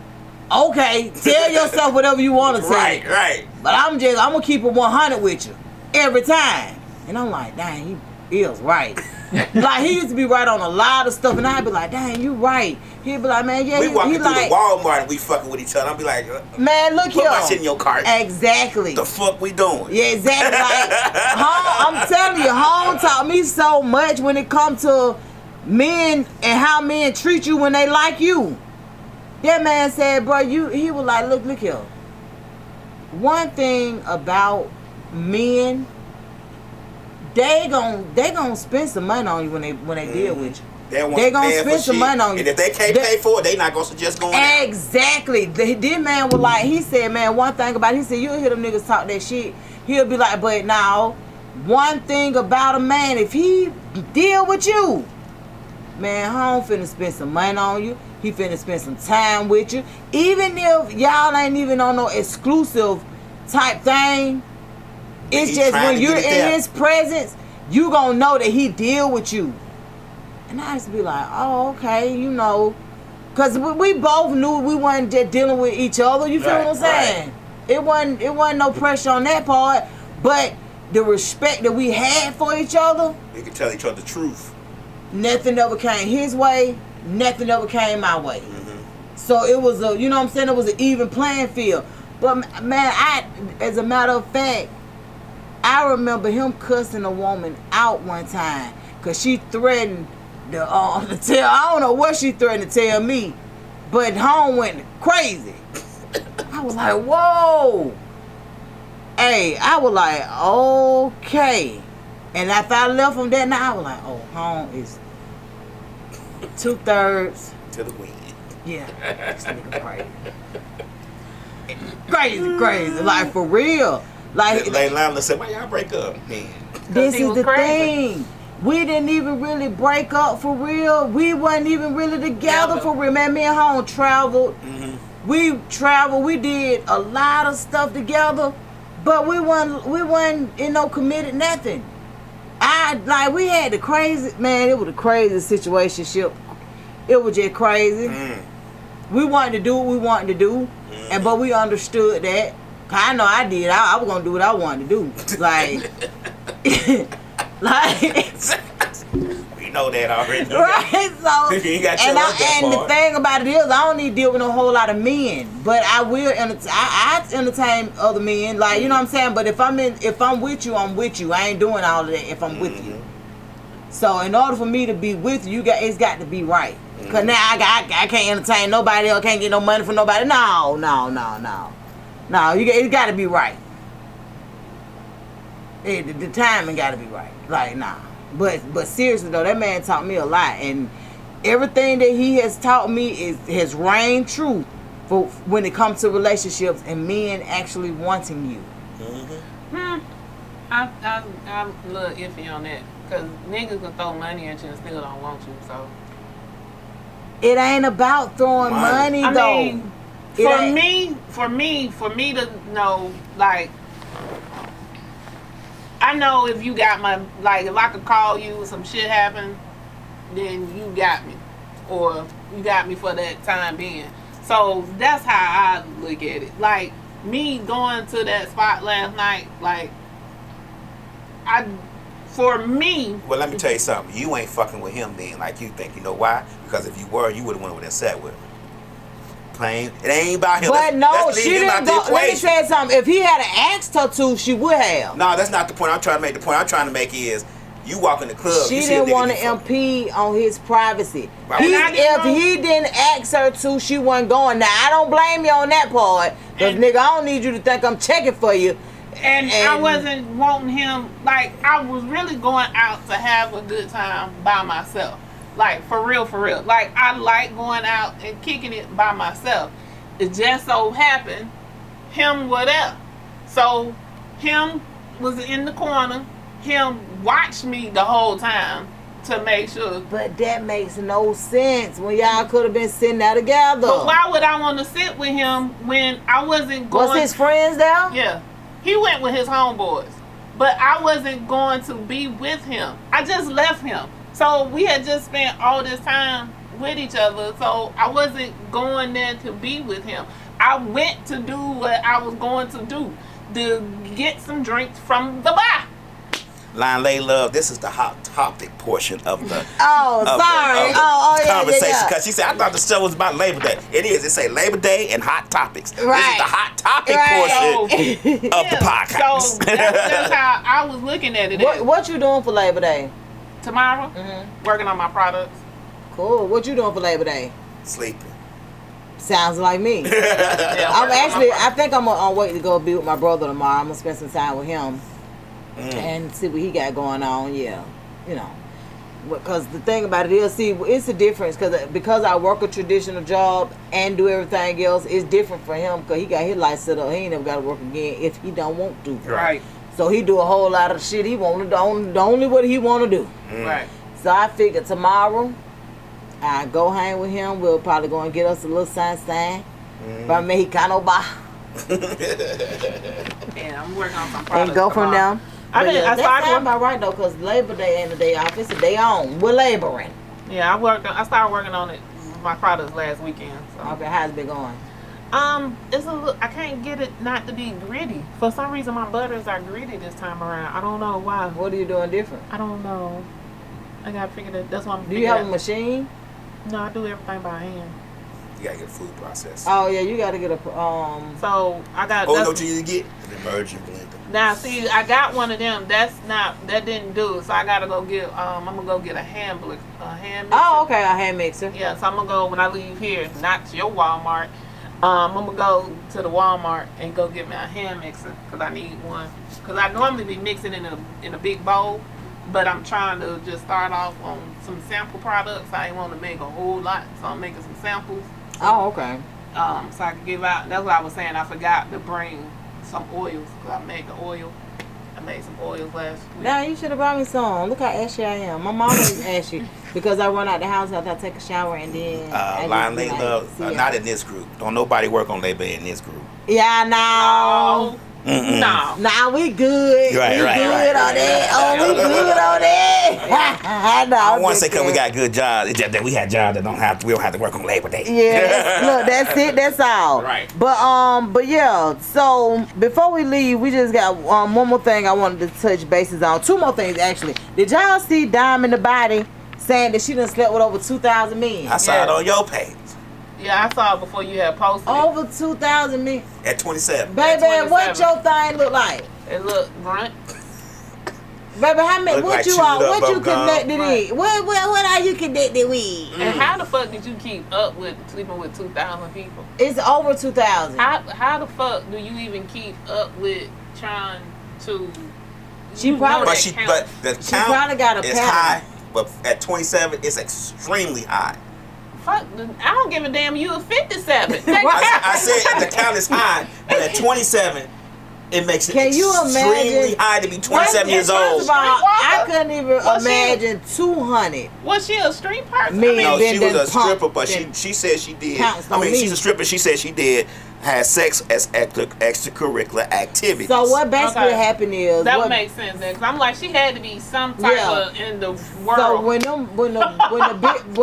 Tell yourself whatever you want to say. Right. But I'm gonna keep it 100 with you every time. And I'm like, dang, He was right. Like, he used to be right on a lot of stuff, and I'd be like, dang, you right. He'd be like, man, yeah, we walking through like, the Walmart and we fucking with each other. I'll be like, man, look here. Put my shit in your cart. Exactly. The fuck we doing? Yeah, exactly. Like, I'm telling you, home taught me so much when it comes to men and how men treat you when they like you. That man said, bro, he was like, look here. One thing about men, they gon' spend some money on you when they deal with you. They gonna spend some money on you. And if they can't pay for it, they not gonna suggest going out. Exactly. This man was like, he said, man, one thing about it, he said, you'll hear them niggas talk that shit. He'll be like, but now, one thing about a man, if he deal with you, man, home finna spend some money on you. He finna spend some time with you. Even if y'all ain't even on no exclusive type thing, it's just when you're in his presence, you gonna know that he deal with you. And I used to be like, oh, okay, you know, because we both knew we wasn't just dealing with each other. You feel what I'm saying? Right. It wasn't no pressure on that part, but the respect that we had for each other. We could tell each other the truth. Nothing ever came his way. Nothing ever came my way. Mm-hmm. So it was you know what I'm saying? It was an even playing field. But man, as a matter of fact, I remember him cussing a woman out one time because she threatened to tell. I don't know what she threatened to tell me, but home went crazy. I was like, whoa. Hey, I was like, okay. And after I left from that night, I was like, oh, home is 2/3 to the wind. Yeah, this nigga crazy. Like, for real. Like Lana said, why y'all break up? Man. This is the thing. We didn't even really break up for real. We wasn't even really together for real. Man, me and home traveled. Mm-hmm. We traveled. We did a lot of stuff together, but we wasn't in no committed nothing. We had the crazy, man, it was a crazy situationship. It was just crazy. Mm. We wanted to do what we wanted to do, but we understood that. I know I did. I was gonna do what I wanted to do. Like, we know that already. Right? So, you got and the thing about it is, I don't need to deal with a whole lot of men, but I will. I entertain other men, like, you know what I'm saying. But if I'm with you, I'm with you. I ain't doing all of that if I'm with you. So in order for me to be with you, it's got to be right. Cause now I can't entertain nobody else. Can't get no money from nobody. No. It got to be right. The timing got to be right. Like, nah. But seriously though, that man taught me a lot, and everything that he has taught me has reigned true for when it comes to relationships and men actually wanting you. Mm-hmm. I'm a little iffy on that, because niggas can throw money at you and still don't want you. So it ain't about throwing money though. I mean, for me to know, like, I know if you got my, like, if I could call you, some shit happen, then you got me. Or you got me for that time being. So that's how I look at it. Like, me going to that spot last night, like, for me. Well, let me tell you something. You ain't fucking with him then like you think. You know why? Because if you were, you would have went over there and sat with him. Plain. It ain't about him. But no, she didn't go. Let me tell you something. If he had asked her to, she would have. No, that's not the point I'm trying to make. The point I'm trying to make is, you walk in the club. She didn't want to impede on his privacy. If he didn't ask her to, she wasn't going. Now, I don't blame you on that part. Because, nigga, I don't need you to think I'm checking for you. And I wasn't wanting him, like, I was really going out to have a good time by myself. Like, for real. Like, I like going out and kicking it by myself. It just so happened, him was there. So, him was in the corner. Him watched me the whole time to make sure. But that makes no sense when y'all could have been sitting there together. But why would I want to sit with him when I wasn't going? Was his friends there? Yeah. He went with his homeboys. But I wasn't going to be with him. I just left him. So we had just spent all this time with each other. So I wasn't going there to be with him. I went to do what I was going to do. To get some drinks from the bar. Line Lay Love, this is the hot topic portion of the conversation. Because she said, I thought the show was about Labor Day. It is. It say Labor Day and hot topics. This is the hot topic portion of the podcast. So that's how I was looking at it. What you doing for Labor Day? Tomorrow, working on my products. Cool. What you doing for Labor Day? Sleeping. Sounds like me. I think I'm on way to go be with my brother tomorrow. I'm gonna spend some time with him and see what he got going on. Yeah, you know, because the thing about it is, see, it's a difference because I work a traditional job and do everything else. It's different for him because he got his life set up. He ain't never got to work again if he don't want to. Right. So he do a whole lot of shit he want to do. Only what he want to do. Right. So I figured tomorrow I go hang with him. We'll probably go and get us a little sign from Mexicano bar. Yeah, I'm working on some products. And go from tomorrow. them. That sounds about right though, because Labor Day ain't a day off. It's a day on. We're laboring. Yeah, I started working on it, my products last weekend. So. Okay, how's it been going? It's a little, I can't get it not to be gritty. For some reason, my butters are gritty this time around. I don't know why. What are you doing different? I don't know. I gotta figure that. That's what I'm. Do you have a machine? No, I do everything by hand. You gotta get a food processor. Oh yeah, you gotta get a So I got. Oh, what you need to get? An emerging blender. Now see, I got one of them. That didn't do it. So I gotta go get. I'm gonna go get a hand mixer. Oh, okay, a hand mixer. Yeah, so I'm gonna go when I leave here, not to your Walmart. I'm gonna go to the Walmart and go get me a hand mixer because I need one. Because I normally be mixing in a big bowl, but I'm trying to just start off on some sample products. I ain't want to make a whole lot, so I'm making some samples. Oh, okay. So I can give out. That's what I was saying. I forgot to bring some oils because I made the oil. I made some oils last week. Now you should have brought me some. Look how ashy I am. My mom is ashy because I run out the house after I take a shower and then. Line Lay Love, not in this group. Don't nobody work on labor in this group. Yeah, no. No. Nah, we good. Right, we good on that. Oh, we good on that. I don't want to say because we got good jobs. It's just that we had jobs that we don't have to work on Labor Day. Yeah, look, that's it. That's all. Right. But yeah. So before we leave, we just got one more thing I wanted to touch bases on. Two more things actually. Did y'all see Dime in the Body saying that she done slept with over 2,000 men? I saw it on your page. Yeah, I saw it before you had posted. Over 2,000 men. At 27. Baby, what your thing look like? It look grunt. Baby, how many? Look What like you chewed are? up What you bubble gum. connected in? What are you connected with? And how the fuck did you keep up with sleeping with 2,000 people? It's over 2,000. How the fuck do you even keep up with trying to? She you probably- know But that the She count probably got a is pattern. high, but at 27, it's extremely high. Fuck, I don't give a damn. You a 57. I said the count is high, but at 27, it makes it Can you extremely imagine? high to be 27 years First old. of all, I couldn't even Well, she- imagine 200. Was she a street person? Me. No, Then she was a pump, stripper, but then she said she did. counts I on mean, me. she's a stripper. She said she did have sex as extracurricular activities. So what basically happened is That what, would make sense then, 'cause I'm like, she had to be some type of in the world. So when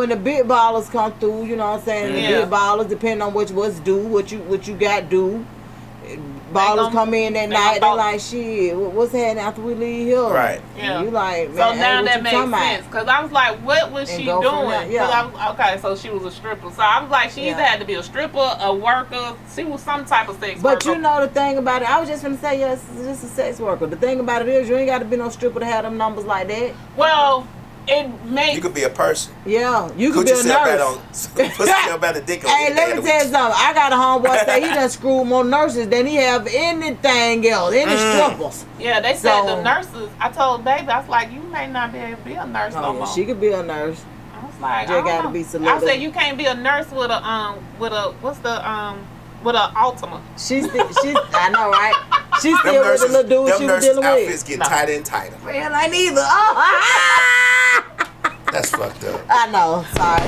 the big ballers come through, you know what I'm saying? The Yeah. big ballers, depending on what you got do. Ballers come in that night, they're like, shit, what's happening after we leave here? Right. Yeah. And you like, man, So hey, now what that you makes talking about? sense, because I was like, what was And she go from doing? there, yeah. 'Cause okay, so she was a stripper. So I was like, she either had to be a stripper, a worker. She was some type of sex But worker. you know the thing about it, I was just gonna say, yes, it's just a sex worker. The thing about it is, you ain't got to be no stripper to have them numbers like that. Well, it makes. You could be a person. Yeah, you could Put be a yourself nurse. put yourself at a dick on Hey, your let head. me tell you something. I got a homeboy say he done screwed more nurses than he have anything else, any strippers. Yeah, they said So- the nurses. I told baby, I was like, you may not be able to be a nurse no Oh, more. yeah, she could be a nurse. I was like, They I don't gotta know. be I selective. said you can't be a nurse with a with a Ultima. She's I know, right? She's Them still with the nurses, little dude them she was nurses' dealing outfits with. get tighter and tighter. Man, I neither. Oh, That's fucked up. I know. Sorry,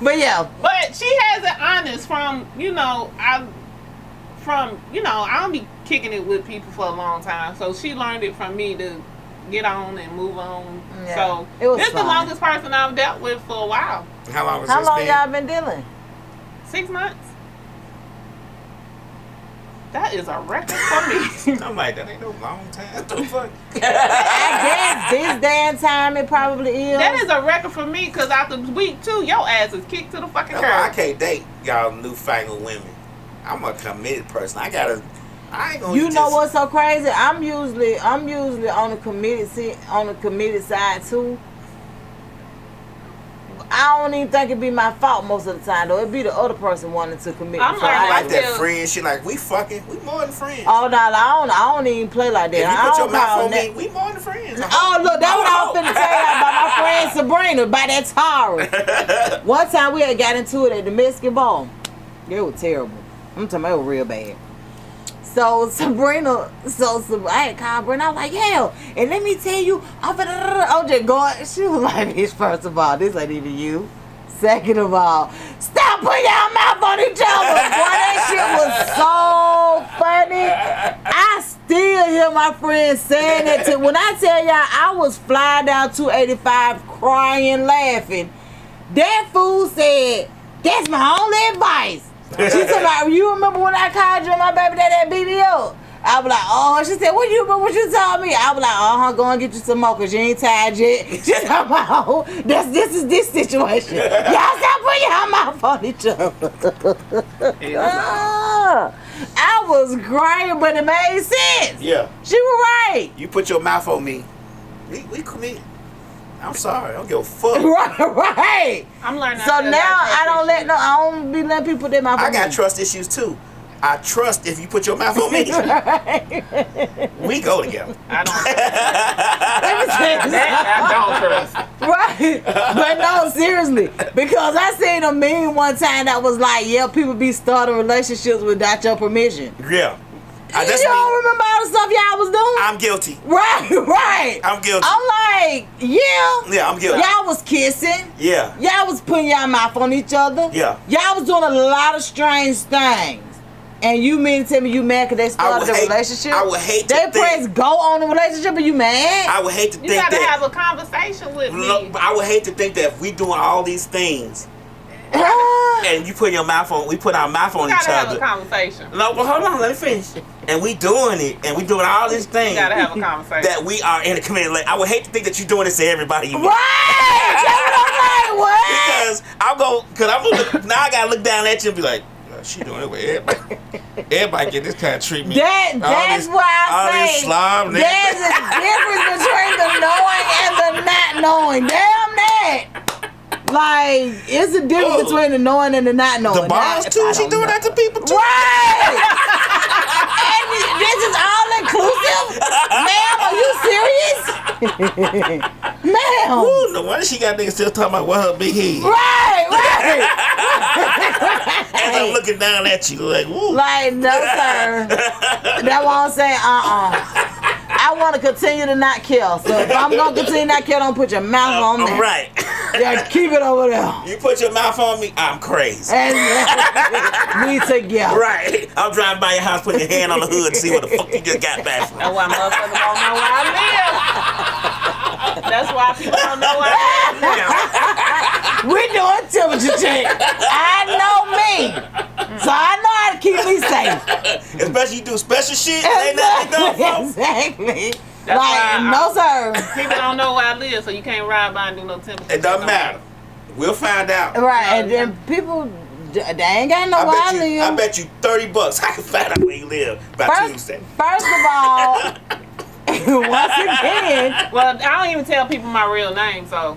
but yeah. But she has it honest from, I don't be kicking it with people for a long time. So she learned it from me to get on and move on. Yeah, So it was this is the fine. longest person I've dealt with for a while. How long has How this long been? y'all been dealing? 6 months. That is a record for me. I'm like, that ain't no long time. What the fuck? I guess this day and time it probably is. That is a record for me because after week 2, your ass is kicked to the fucking curb. I can't date y'all newfangled women. I'm a committed person. I ain't gonna. You know what's so crazy? I'm usually on the committed side too. I don't even think it be my fault most of the time though. It be the other person wanting to commit. I'm so learning like that friend shit. Like we fucking. We more than friends. Oh no, I don't even play like that. If you I put don't your mouth call on that. me, we more than friends. Oh look, that's what I was finna tell you about my friend Sabrina, by that Tara. One time we had got into it at the Mexican bar. It was terrible. I'm talking about it was real bad. So Sabrina, I had called Sabrina. I was like, yeah, and let me tell you, I'm just going. She was like, bitch, first of all, this ain't even you. Second of all, stop putting your mouth on each other. Boy, that shit was so funny. I still hear my friends saying that to. When I tell y'all, I was flying down 285 crying, laughing. That fool said, that's my only advice. She said, about, you remember when I called you and my baby daddy beat me up? I was like, oh, she said, what you told me? I was like, go and get you some more because you ain't tired yet. She said, oh, this is this situation. Y'all stop putting your mouth on each other. I was crying, but it made sense. Yeah. She was right. You put your mouth on me. We commit. I'm sorry. I don't give a fuck. Right. I'm learning. So now I don't be letting people put their mouth on me. I got trust issues too. I trust if you put your mouth on me. We go together. I don't trust. Right. But no, seriously. Because I seen a meme one time that was like, yeah, people be starting relationships without your permission. Yeah. You don't remember all the stuff y'all was doing? I'm guilty. Right. I'm guilty. I'm like, yeah. Yeah, I'm guilty. Y'all was kissing. Yeah. Y'all was putting y'all mouth on each other. Yeah. Y'all was doing a lot of strange things. And you mean to tell me you mad because they started a relationship? I would hate to think. They press go on the relationship and you mad? I would hate to think that. You gotta have a conversation with me. I would hate to think that if we doing all these things and you put your mouth on, we put our mouth on each other. You gotta have a conversation. No, but hold on, let me finish. And we doing it, and we doing all these things. You gotta have a conversation. That we are in a committed. Like, I would hate to think that you're doing this to everybody you meet. Right! What? Because now I gotta look down at you and be like, she doing it with everybody. Everybody get this kind of treatment. That's why I say there's a difference between the knowing and the not knowing. Damn that. Like, it's a difference between the knowing and the not knowing. The boss too, she doing that to people too. Right. And this is all inclusive? Ma'am, are you serious? Ma'am. Ooh, no wonder she got niggas still talking about what her big head. Right. As I'm looking down at you, like, woo. Like, no, sir. That's why I'm saying, I want to continue to not kill. So if I'm going to continue to not kill, don't put your mouth on me. Right. Yeah, keep it over there. You put your mouth on me, I'm crazy. We together. Right. I'm driving by your house, putting your hand on the hood to see what the fuck you just got back from. That's why motherfuckers don't know where I live. That's why people don't know where I live. We doing temperature check. I know me. So I know how to keep me safe. Especially you do special shit. Ain't nothing going for. Exactly. That's like, no sir. People don't know where I live, so you can't ride by and do no temperature. It doesn't matter. We'll find out. Right, and then people, they ain't got no where I live. I bet you $30 I can find out where you live by Tuesday. First of all, once again. Well, I don't even tell people my real name, so.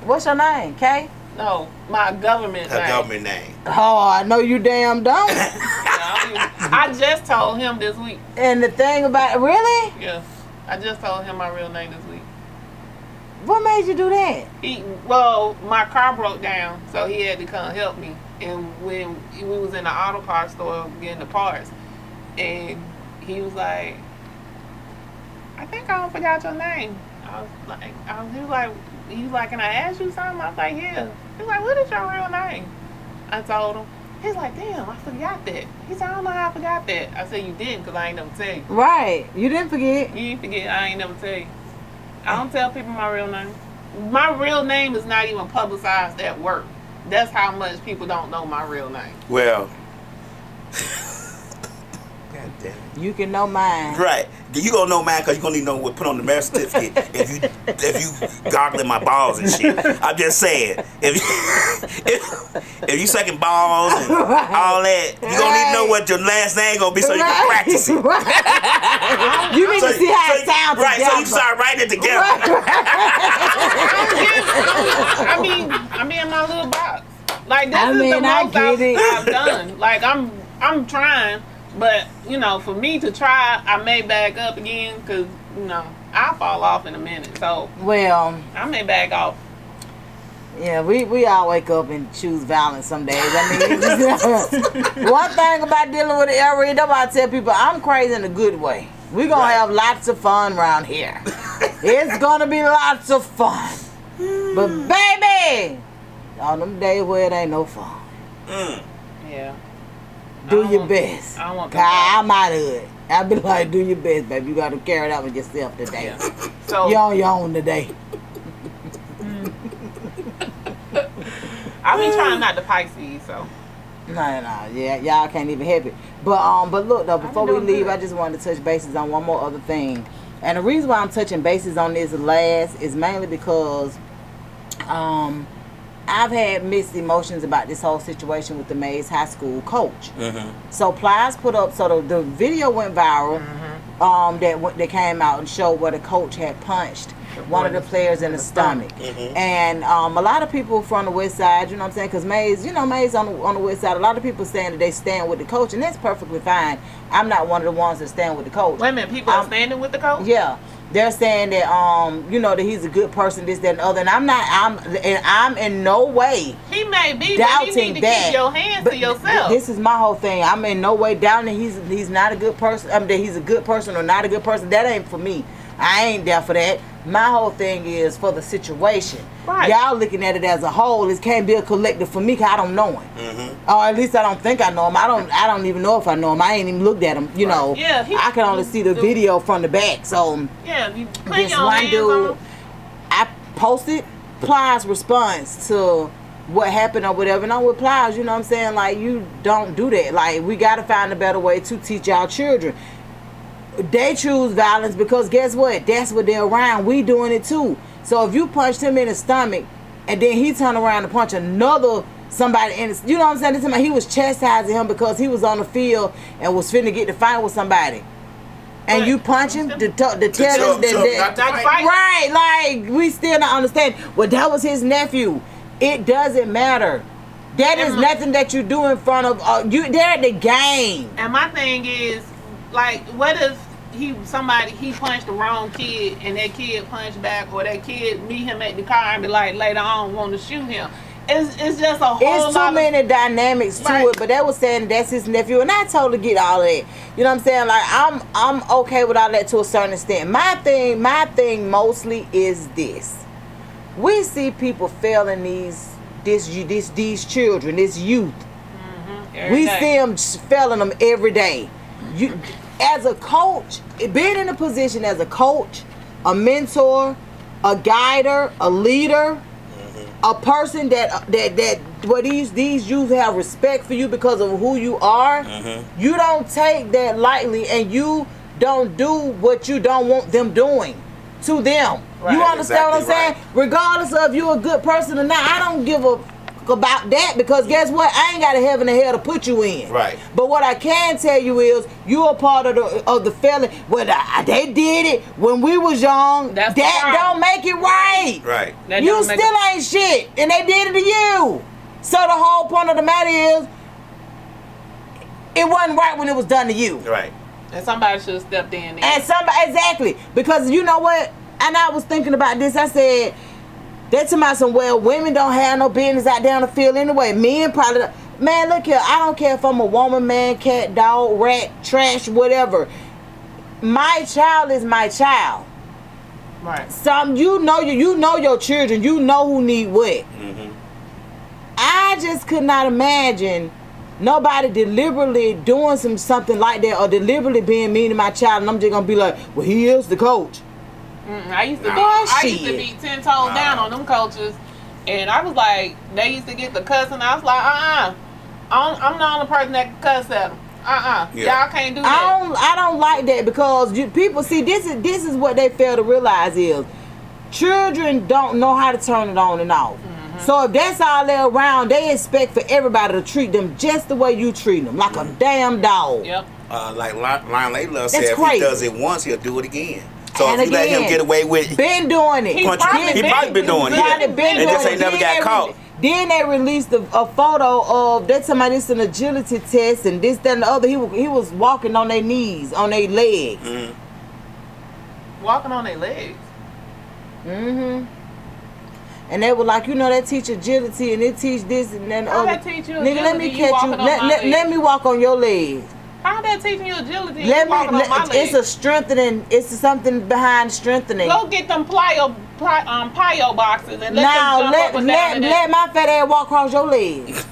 What's your name, Kay? No, my government name. Her government name. Oh, I know you damn don't. I just told him this week. And the thing about really? Yeah. I just told him my real name this week. What made you do that? Well, my car broke down, so he had to come help me. And when we was in the auto parts store getting the parts, and he was like, I think I forgot your name. He was like, can I ask you something? I was like, yeah. He was like, what is your real name? I told him. He's like, damn, I forgot that. He said, I don't know how I forgot that. I said, you didn't, because I ain't never tell you. Right. You didn't forget. You didn't forget. I ain't never tell you. I don't tell people my real name. My real name is not even publicized at work. That's how much people don't know my real name. Well, God You can know mine. Right. You gonna know mine because you gonna need to know what put on the marriage certificate if you goggling my balls and shit. I'm just saying. If you sucking balls and all that, you gonna need to know what your last name gonna be so you can practice it. You need to see how it sounds. Right, together. so you start writing it together. I'm in my little box. Like this is the most I've done. Like I'm trying, but you know, for me to try, I may back up again because you know I'll fall off in a minute. So I may back off. Yeah, we all wake up and choose violence some days. I mean, one thing about dealing with the area, nobody tell people I'm crazy in a good way. We're gonna have lots of fun around here. It's gonna be lots of fun. But baby, on them days where it ain't no fun. Yeah. Do your best. I want I'm out of it. I be like, do your best, baby. You gotta carry it out with yourself today. Yeah. So you're on your own today. I be trying not to Pisces, so. No, yeah, y'all can't even help it. But look though, before we leave, I just wanted to touch bases on one more other thing. And the reason why I'm touching bases on this last is mainly because I've had mixed emotions about this whole situation with the Mays High School coach. So Plies put up, so the video went viral. That came out and showed where the coach had punched one of the players in the stomach. And a lot of people from the West Side, you know what I'm saying, because Mays, Mays on the West Side, a lot of people saying that they stand with the coach, and that's perfectly fine. I'm not one of the ones that stand with the coach. Wait a minute, people are standing with the coach? Yeah. They're saying that that he's a good person, this, that, and the other, and I'm in no way he may be doubting but you need to that. Keep your hands to yourself. This is my whole thing. I'm in no way doubting that he's not a good person. That he's a good person or not a good person. That ain't for me. I ain't there for that. My whole thing is for the situation. Right. Y'all looking at it as a whole. It can't be a collective for me because I don't know him. Or at least I don't think I know him. I don't even know if I know him. I ain't even looked at him. You know. Yeah, I can only see the video from the back. So yeah, you put this your one hands dude, on him. I posted Plies' response to what happened or whatever. And I'm with Plies, you know what I'm saying? Like, you don't do that. Like, we got to find a better way to teach our children. They choose violence because guess what? That's what they're around. We doing it too. So if you punched him in the stomach and then he turned around to punch somebody in his, you know what I'm saying? He was chastising him because he was on the field and was finna get to fight with somebody. And you punch him to tell him that right, like we still not understand. Well, that was his nephew. It doesn't matter. That is nothing that you do in front of you. They're at the game. And my thing is, like, what if he punched the wrong kid and that kid punched back, or that kid meet him at the car and be like later on want to shoot him? It's just a whole lot. It's too many dynamics to it, but they were saying that's his nephew, and I totally get all that. You know what I'm saying? Like I'm okay with all that to a certain extent. My thing mostly is this: we see people failing these children, this youth. We see them failing them every day. As a coach, being in a position as a coach, a mentor, a guider, a leader, a person that where these youth have respect for you because of who you are, you don't take that lightly, and you don't do what you don't want them doing to them. Right, you understand what I'm saying? Regardless of if you're a good person or not, I don't give a about that, because guess what? I ain't got a heaven and hell to put you in. Right. But what I can tell you is you're a part of the felon. Well, they did it when we was young. That don't make it right. Right. You still ain't shit, and they did it to you. So the whole point of the matter is, it wasn't right when it was done to you. Right. And somebody should have stepped in. Exactly, because you know what? And I was thinking about this. I said, they're talking about women don't have no business out there on the field anyway. Men probably don't. Man, look here. I don't care if I'm a woman, man, cat, dog, rat, trash, whatever. My child is my child. Right. You know your children. You know who need what. I just could not imagine nobody deliberately doing something like that, or deliberately being mean to my child, and I'm just gonna be like, well, he is the coach. I used to be 10 toes down on them coaches, and I was like, they used to get the cussing. I was like, I'm the only person that can cuss at them. Yeah. Y'all can't do that. I don't like that because people see this is what they fail to realize is children don't know how to turn it on and off. So if that's all they're around, they expect for everybody to treat them just the way you treat them, like a damn dog. Yep. Like Lionel Love said, if he does it once, he'll do it again. So and if you let him get away with it, been doing it. He probably been doing it. And just ain't never got caught. Then they released a photo of that somebody this an agility test and this, that, and the other. He was walking on their knees, on their legs. Walking on their legs. And they were like, they teach agility and they teach this and then How other. that teach you Nigga, let me agility, catch you. Let me walk on your legs. How that teaching you agility? It's a strengthening. It's something behind strengthening. Go get them plyo boxes and let them jump up and down. Let my fat ass walk across your legs.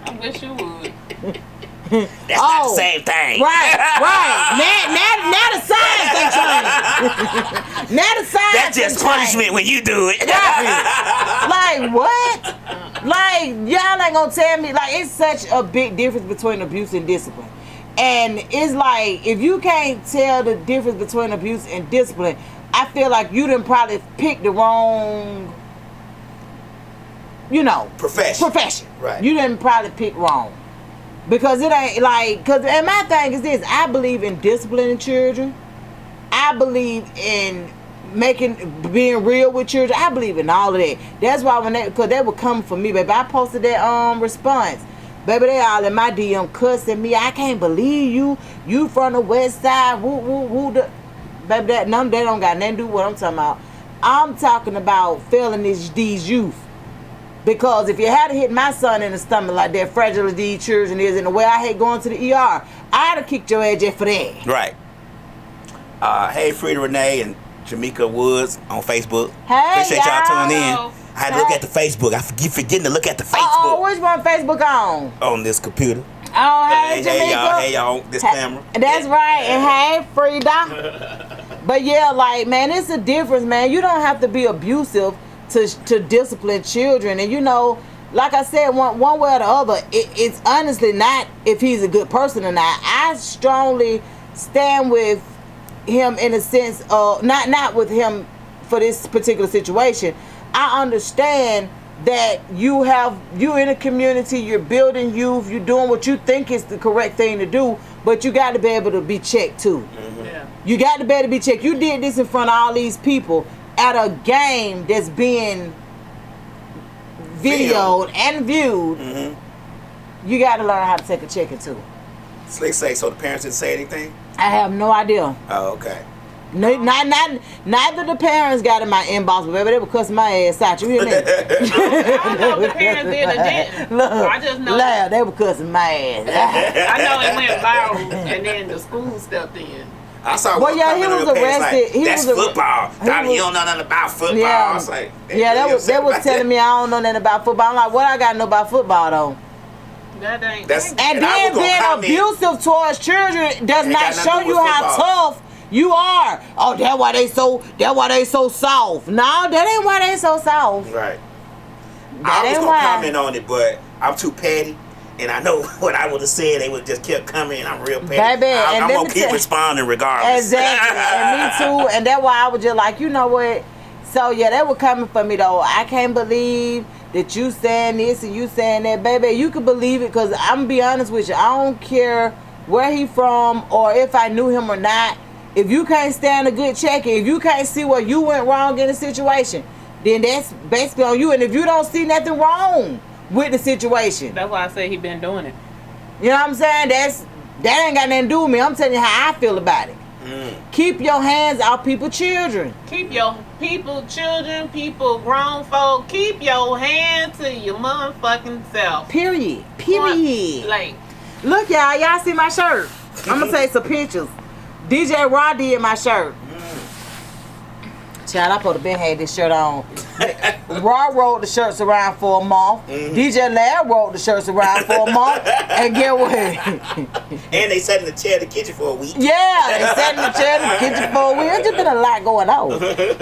I wish you would. That's not the same thing. Right. Now the science ain't changed. Now the science. That's just punishment when you do it. Like what? Like y'all ain't gonna tell me. Like it's such a big difference between abuse and discipline. And it's like if you can't tell the difference between abuse and discipline, I feel like you done probably picked the wrong, profession. Right. You didn't probably pick wrong. Because it ain't like, and my thing is this, I believe in disciplining children. I believe in being real with children. I believe in all of that. That's why because they were coming for me, baby. I posted that response. Baby, they all in my DM cussing me. I can't believe you from the Westside. Baby, they don't got nothing to do with what I'm talking about. I'm talking about failing these youth. Because if you had hit my son in the stomach like that, fragile as these children is, and the way I hate going to the ER, I'd have kicked your ass just for that. Right. Hey, Frida Renee and Jamaica Woods on Facebook. Hey, appreciate y'all tuning in. I had to look at the Facebook. I keep forgetting to look at the Facebook. Oh, which one Facebook on? On this computer. Oh, hey, Jamaica. Hey, y'all, this camera. That's right. And hey, Frida. But yeah, like, man, it's a difference, man. You don't have to be abusive to discipline children. And like I said, one way or the other, it's honestly not if he's a good person or not. I strongly stand with him in a sense of not with him for this particular situation. I understand that you're in a community, you're building youth, you're doing what you think is the correct thing to do, but you got to be able to be checked too. Yeah. You got to be able to be checked. You did this in front of all these people at a game that's being videoed and viewed. You got to learn how to take a check too. Slick say, so the parents didn't say anything? I have no idea. Oh, okay. Neither the parents got in my inbox, but baby, they were cussing my ass out. You hear me? I don't know if the parents did or didn't. Look, I just know. They were cussing my ass. I know it went viral, and then the school stepped in. I saw he was arrested. Like, that's football. You don't know nothing about football. Yeah, I was like, they was telling me I don't know nothing about football. I'm like, what I got to know about football though? That ain't. And then being abusive towards children does not show you how tough you are. Oh, that's why they so soft. No, that ain't why they so soft. Right. That I was ain't gonna why. comment on it, but I'm too petty. And I know what I would have said. They would just kept coming. And I'm real petty. Baby, I'm gonna keep responding regardless. Exactly. And me too. And that's why I was just like, you know what? So yeah, they were coming for me though. I can't believe that you saying this and you saying that, baby. You can believe it, because I'm gonna be honest with you. I don't care where he from or if I knew him or not. If you can't stand a good check, if you can't see where you went wrong in a situation, then that's basically on you. And if you don't see nothing wrong with the situation, That's why I say he been doing it. you know what I'm saying? That ain't got nothing to do with me. I'm telling you how I feel about it. Keep your hands out people's children. Keep your children, grown folk. Keep your hand to your motherfucking self. Period. Like, Look, y'all see my shirt? I'm gonna take some pictures. DJ Rod did my shirt. Child, I supposed to been had this shirt on. Raw rolled the shirts around for a month. DJLAB rolled the shirts around for a month. And get what? And they sat in the chair in the kitchen for a week. Yeah, they sat in the chair in the kitchen for a week. It's just been a lot going on.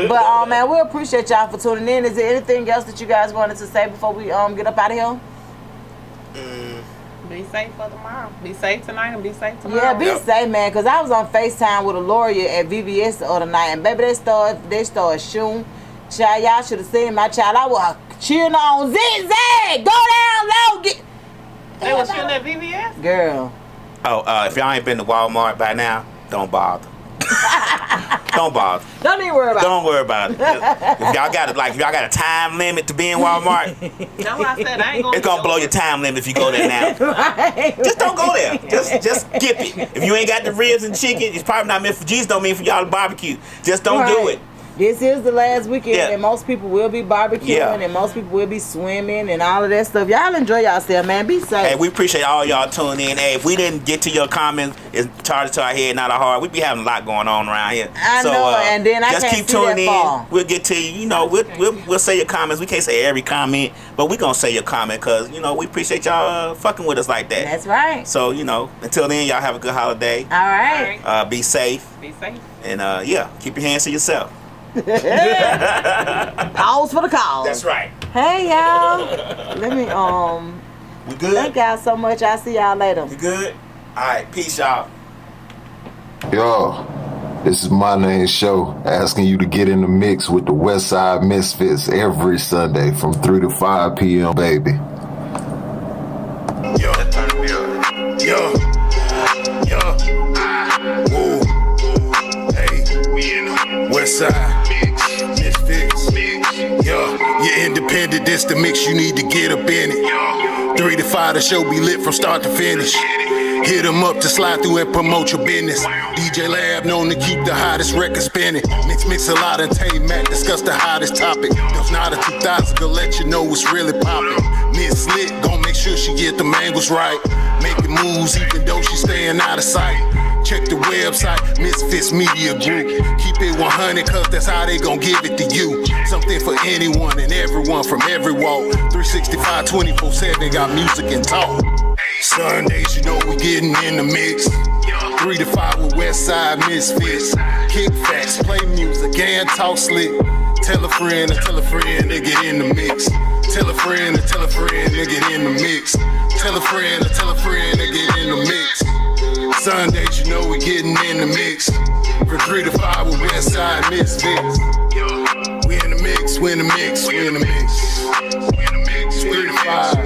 But man, we appreciate y'all for tuning in. Is there anything else that you guys wanted to say before we get up out of here? Be safe for tomorrow. Be safe tonight and be safe tomorrow. Yeah, be safe, man. Because I was on FaceTime with a lawyer at VVS the other night, and baby, they started shooting. Child, y'all should have seen my child. I was cheering on zigzag. Go down low. They was shooting at VVS? Girl. Oh, if y'all ain't been to Walmart by now, don't bother. Don't bother. Don't even worry about it. Don't worry about it. If y'all got a time limit to be in Walmart, that's what I said. I ain't gonna. It's gonna blow your time limit if you go there now. Right. Just don't go there. Just skip it. If you ain't got the ribs and chicken, it's probably not meant for Jesus. Don't mean for y'all to barbecue. Just don't do it. This is the last weekend, and most people will be barbecuing, and most people will be swimming and all of that stuff. Y'all enjoy yourself, man. Be safe. Hey, we appreciate all y'all tuning in. Hey, if we didn't get to your comments, it's charged to our head, not our heart. We be having a lot going on around here. I know, and then I just can't keep see tuning that in. far. We'll get to you. You know, we'll say your comments. We can't say every comment, but we gonna say your comment because we appreciate y'all fucking with us like that. That's right. So until then, y'all have a good holiday. All right. Be safe. Be safe. And keep your hands to yourself. Pause for the call. That's right. Hey y'all. Let me We good? Thank y'all so much. I'll see y'all later. You good? Alright, peace y'all. Yo, this is my name Show, asking you to get in the mix with the Westside Misfits every Sunday from 3 to 5 p.m. baby. Yo. Woo. Hey, we in the Westside Misfits. Yo, you're independent, this the mix, you need to get up in it. 3 to 5, the show be lit from start to finish. Hit them up to slide through and promote your business. DJ Lab known to keep the hottest record spinning. Mixalot and Tay-Mac discuss the hottest topic. There's not a 2000 to let you know what's really poppin'. Miss Lit gon' make sure she get the angles right. Making moves even though she staying out of sight. Check the website, Misfits Media Group. Keep it 100 cause that's how they gon' give it to you. Something for anyone and everyone from every walk. 365, 24/7, got music and talk. Sundays, we getting in the mix. 3 to 5 with Westside Misfits. Kick facts, play music, and talk slick. Tell a friend to get in the mix. Tell a friend to get in the mix. Tell a friend to get in the mix. Sundays, we getting in the mix. From 3 to 5 with Westside Misfits. We in the mix, we in the mix, we in the mix. 3 to 5.